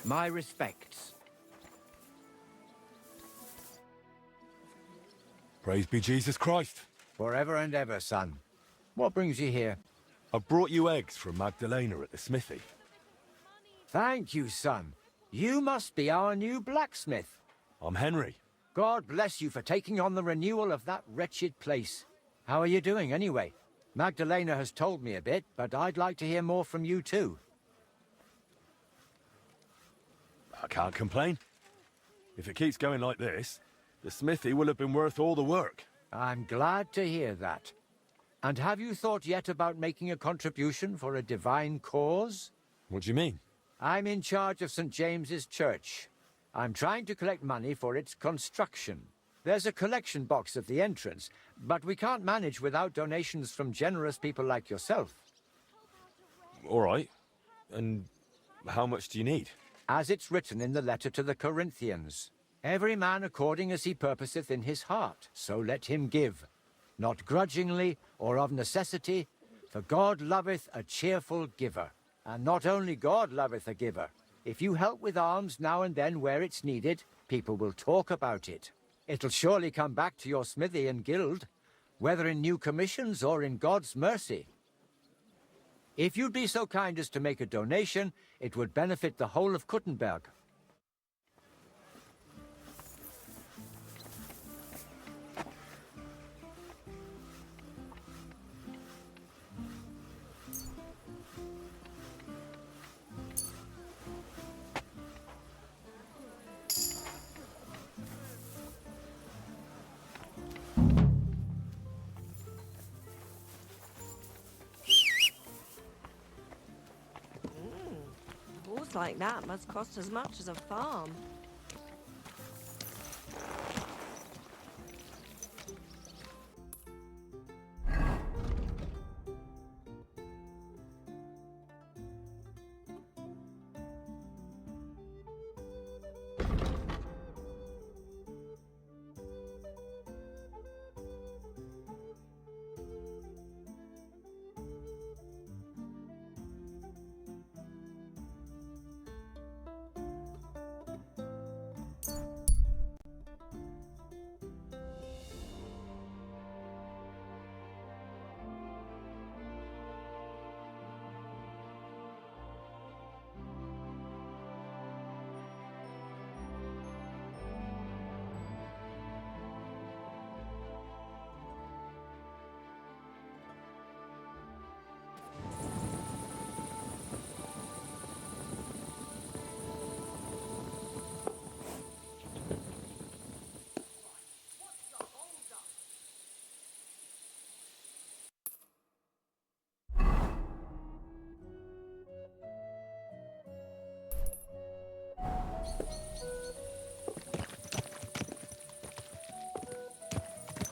My respects. Praise be Jesus Christ. Forever and ever, son. What brings you here? I brought you eggs from Magdalena at the smithy. Thank you, son. You must be our new blacksmith. I'm Henry. God bless you for taking on the renewal of that wretched place. How are you doing, anyway? Magdalena has told me a bit, but I'd like to hear more from you, too. I can't complain. If it keeps going like this, the smithy will have been worth all the work. I'm glad to hear that. And have you thought yet about making a contribution for a divine cause? What do you mean? I'm in charge of St. James's Church. I'm trying to collect money for its construction. There's a collection box at the entrance, but we can't manage without donations from generous people like yourself. All right. And how much do you need? As it's written in the letter to the Corinthians, every man according as he purposeth in his heart, so let him give, not grudgingly or of necessity, for God loveth a cheerful giver. And not only God loveth a giver. If you help with alms now and then where it's needed, people will talk about it. It'll surely come back to your smithy and guild, whether in new commissions or in God's mercy. If you'd be so kind as to make a donation, it would benefit the whole of Kuttenberg. Balls like that must cost as much as a farm.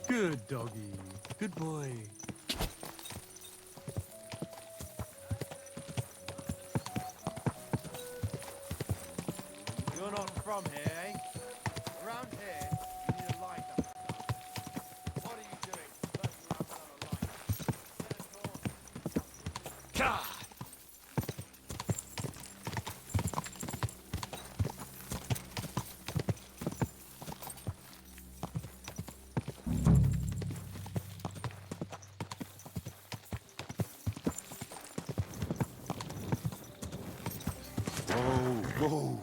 Good doggy. Good boy. You're not from here, eh? Around here, you need a lighter. What are you doing? First you have another light. God! Whoa.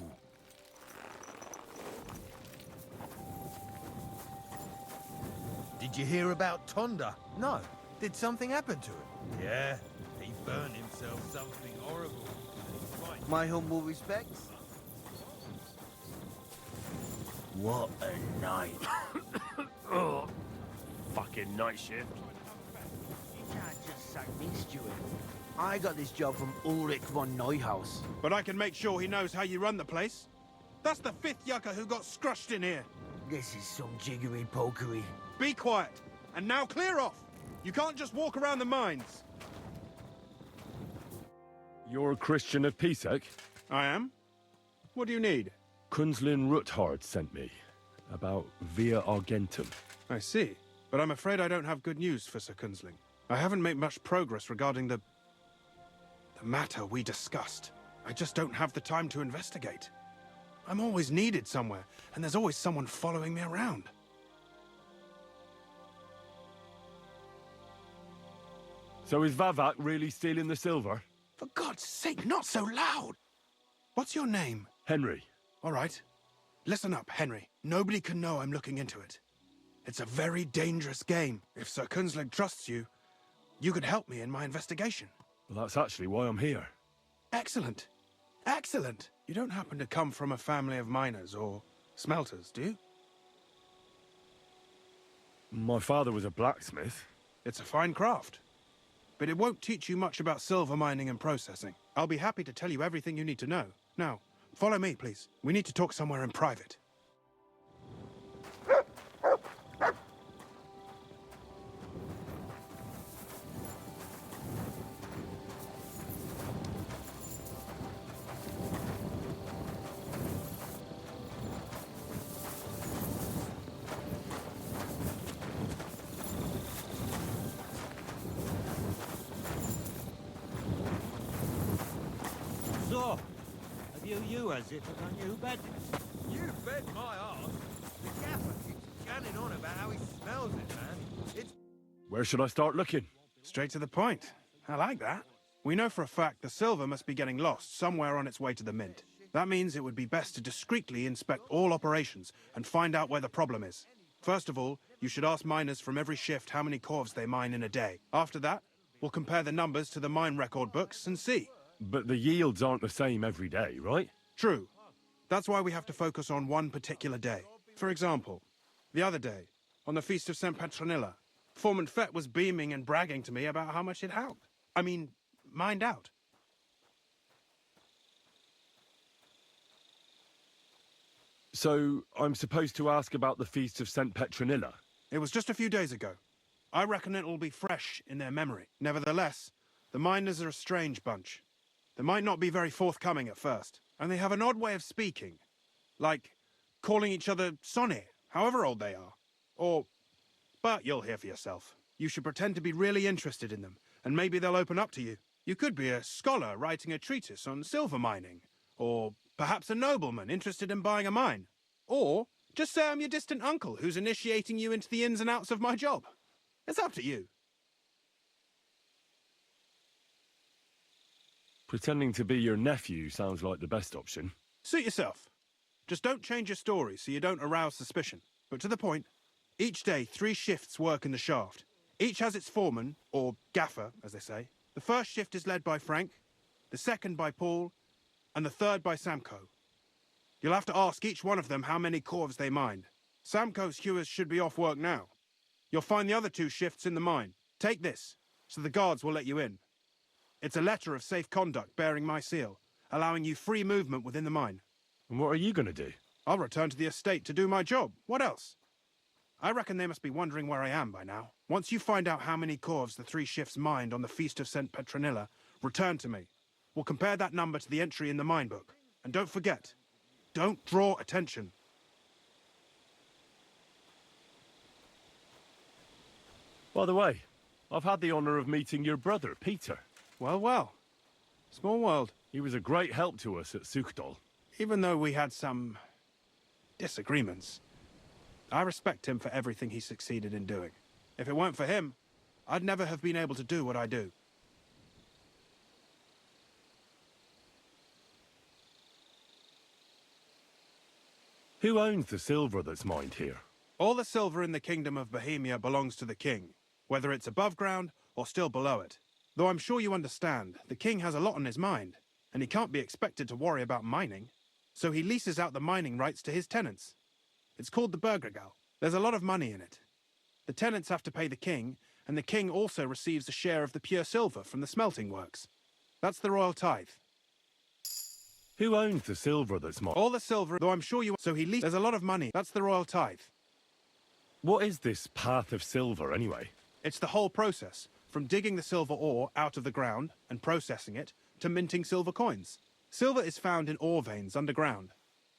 Did you hear about Tonda? No. Did something happen to him? Yeah. He burned himself something horrible. My humble respects. What a night. Oh, fucking night shift. You can't just sack me, Stuart. I got this job from Ulrich von Neuhaus. But I can make sure he knows how you run the place. That's the 5th yucca who got scrushed in here. This is some jiggery-pokery. Be quiet. And now clear off. You can't just walk around the mines. You're a Christian of Pisek? I am. What do you need? Kunzlin Ruthard sent me. About Via Argentum. I see. But I'm afraid I don't have good news for Sir Kunzling. I haven't made much progress regarding the matter we discussed. I just don't have the time to investigate. I'm always needed somewhere, and there's always someone following me around. So is Vavak really stealing the silver? For God's sake, not so loud! What's your name? Henry. All right. Listen up, Henry. Nobody can know I'm looking into it. It's a very dangerous game. If Sir Künzling trusts you, you could help me in my investigation. Well, that's actually why I'm here. Excellent. Excellent. You don't happen to come from a family of miners or smelters, do you? My father was a blacksmith. It's a fine craft. But it won't teach you much about silver mining and processing. I'll be happy to tell you everything you need to know. Now, follow me, please. We need to talk somewhere in private. So, have you as it on you bed? You bet my arse. The gaffer keeps canning on about how he smells it, man. It's... Where should I start looking? Straight to the point. I like that. We know for a fact the silver must be getting lost somewhere on its way to the mint. That means it would be best to discreetly inspect all operations and find out where the problem is. First of all, you should ask miners from every shift how many corves they mine in a day. After that, we'll compare the numbers to the mine record books and see. But the yields aren't the same every day, right? True. That's why we have to focus on one particular day. For example, the other day, on the Feast of St. Petronilla, Foreman Fett was beaming and bragging to me about how much it helped. I mean, mined out. So, I'm supposed to ask about the Feast of St. Petronilla? It was just a few days ago. I reckon it'll be fresh in their memory. Nevertheless, the miners are a strange bunch. They might not be very forthcoming at first, and they have an odd way of speaking. Like calling each other Sonny, however old they are. But you'll hear for yourself. You should pretend to be really interested in them, and maybe they'll open up to you. You could be a scholar writing a treatise on silver mining, or perhaps a nobleman interested in buying a mine. Or just say I'm your distant uncle who's initiating you into the ins and outs of my job. It's up to you. Pretending to be your nephew sounds like the best option. Suit yourself. Just don't change your story so you don't arouse suspicion. But to the point, each day 3 shifts work in the shaft. Each has its foreman, or gaffer, as they say. The first shift is led by Frank, the second by Paul, and the third by Samko. You'll have to ask each one of them how many corves they mined. Samko's hewers should be off work now. You'll find the other 2 shifts in the mine. Take this, so the guards will let you in. It's a letter of safe conduct bearing my seal, allowing you free movement within the mine. And what are you going to do? I'll return to the estate to do my job. What else? I reckon they must be wondering where I am by now. Once you find out how many corves the 3 shifts mined on the Feast of St. Petronilla, return to me. We'll compare that number to the entry in the mine book. And don't forget, don't draw attention. By the way, I've had the honor of meeting your brother, Peter. Well, well. Small world. He was a great help to us at Sukdal. Even though we had some disagreements, I respect him for everything he succeeded in doing. If it weren't for him, I'd never have been able to do what I do. Who owns the silver that's mined here? All the silver in the Kingdom of Bohemia belongs to the king, whether it's above ground or still below it. Though I'm sure you understand, the king has a lot on his mind, and he can't be expected to worry about mining. So he leases out the mining rights to his tenants. It's called the Burgergal. There's a lot of money in it. The tenants have to pay the king, and the king also receives a share of the pure silver from the smelting works. That's the royal tithe. Who owns the silver that's mined? All the silver, though I'm sure you... So he leases... There's a lot of money. That's the royal tithe. What is this path of silver, anyway? It's the whole process, from digging the silver ore out of the ground and processing it, to minting silver coins. Silver is found in ore veins underground.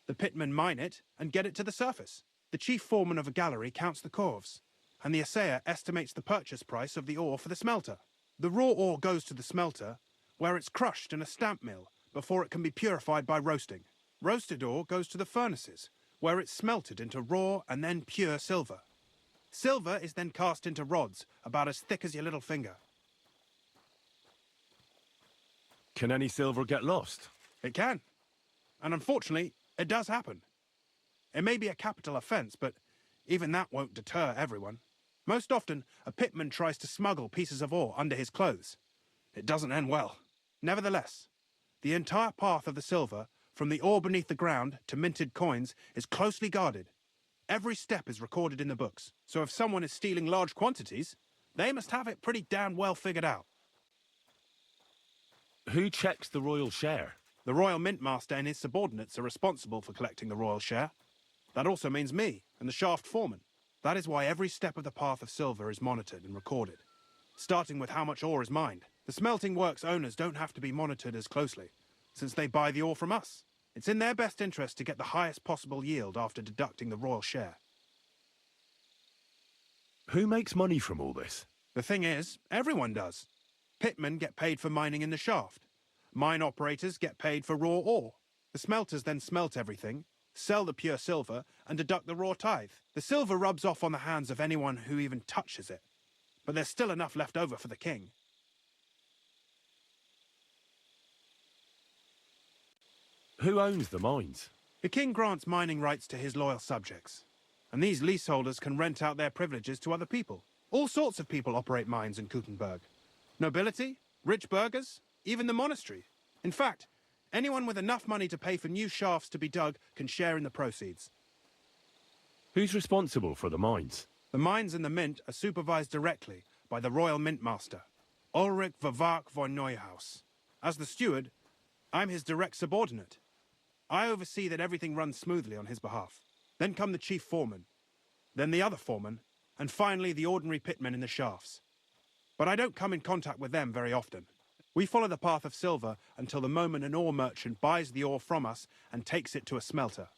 The pitmen mine it and get it to the surface. The chief foreman of a gallery counts the corves, and the assayer estimates the purchase price of the ore for the smelter. The raw ore goes to the smelter, where it's crushed in a stamp mill before it can be purified by roasting. Roasted ore goes to the furnaces, where it's smelted into raw and then pure silver. Silver is then cast into rods about as thick as your little finger. Can any silver get lost? It can. And unfortunately, it does happen. It may be a capital offence, but even that won't deter everyone. Most often, a pitman tries to smuggle pieces of ore under his clothes. It doesn't end well. Nevertheless, the entire path of the silver, from the ore beneath the ground to minted coins, is closely guarded. Every step is recorded in the books, so if someone is stealing large quantities, they must have it pretty damn well figured out. Who checks the royal share? The royal mint master and his subordinates are responsible for collecting the royal share. That also means me and the shaft foreman. That is why every step of the path of silver is monitored and recorded, starting with how much ore is mined. The smelting works owners don't have to be monitored as closely, since they buy the ore from us. It's in their best interest to get the highest possible yield after deducting the royal share. Who makes money from all this? The thing is, everyone does. Pitmen get paid for mining in the shaft. Mine operators get paid for raw ore. The smelters then smelt everything, sell the pure silver, and deduct the raw tithe. The silver rubs off on the hands of anyone who even touches it. But there's still enough left over for the king. Who owns the mines? The king grants mining rights to his loyal subjects. And these leaseholders can rent out their privileges to other people. All sorts of people operate mines in Kuttenberg. Nobility, rich burghers, even the monastery. In fact, anyone with enough money to pay for new shafts to be dug can share in the proceeds. Who's responsible for the mines? The mines and the mint are supervised directly by the royal mint master, Ulrich Vervark von Neuhaus. As the steward, I'm his direct subordinate. I oversee that everything runs smoothly on his behalf. Then come the chief foreman, then the other foreman, and finally the ordinary pitmen in the shafts. But I don't come in contact with them very often. We follow the path of silver until the moment an ore merchant buys the ore from us and takes it to a smelter.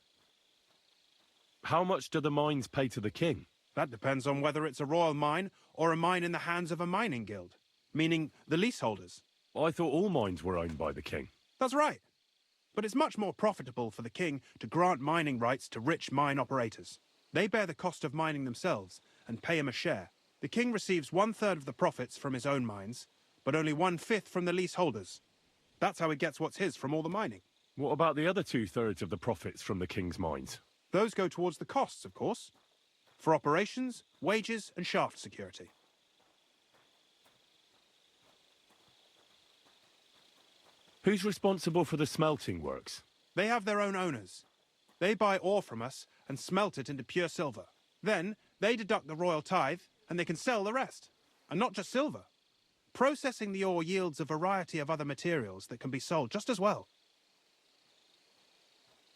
How much do the mines pay to the king? That depends on whether it's a royal mine or a mine in the hands of a mining guild, meaning the leaseholders. I thought all mines were owned by the king. That's right. But it's much more profitable for the king to grant mining rights to rich mine operators. They bear the cost of mining themselves and pay him a share. The king receives 1/3 of the profits from his own mines, but only 1/5 from the leaseholders. That's how he gets what's his from all the mining. What about the other 2/3 of the profits from the king's mines? Those go towards the costs, of course, for operations, wages, and shaft security. Who's responsible for the smelting works? They have their own owners. They buy ore from us and smelt it into pure silver. Then they deduct the royal tithe and they can sell the rest. And not just silver. Processing the ore yields a variety of other materials that can be sold just as well.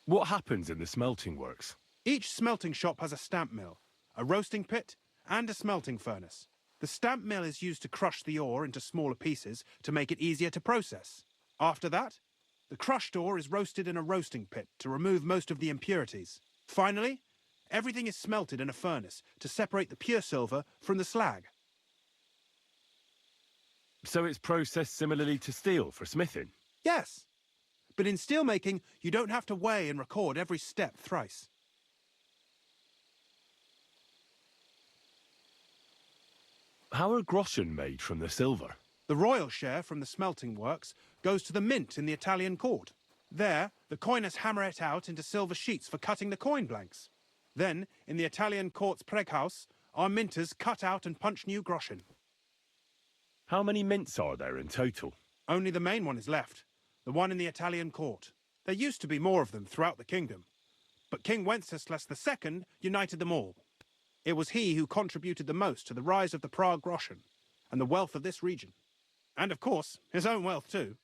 What happens in the smelting works? Each smelting shop has a stamp mill, a roasting pit, and a smelting furnace. The stamp mill is used to crush the ore into smaller pieces to make it easier to process. After that, the crushed ore is roasted in a roasting pit to remove most of the impurities. Finally, everything is smelted in a furnace to separate the pure silver from the slag. So it's processed similarly to steel for smithing? Yes, but in steelmaking, you don't have to weigh and record every step thrice. How are groschen made from the silver? The royal share from the smelting works goes to the mint in the Italian court. There, the coiners hammer it out into silver sheets for cutting the coin blanks. Then, in the Italian court's preghouse, our minters cut out and punch new groschen. How many mints are there in total? Only the main one is left, the one in the Italian court. There used to be more of them throughout the kingdom, but King Wenceslas II united them all. It was he who contributed the most to the rise of the Prague groschen and the wealth of this region. And of course, his own wealth too.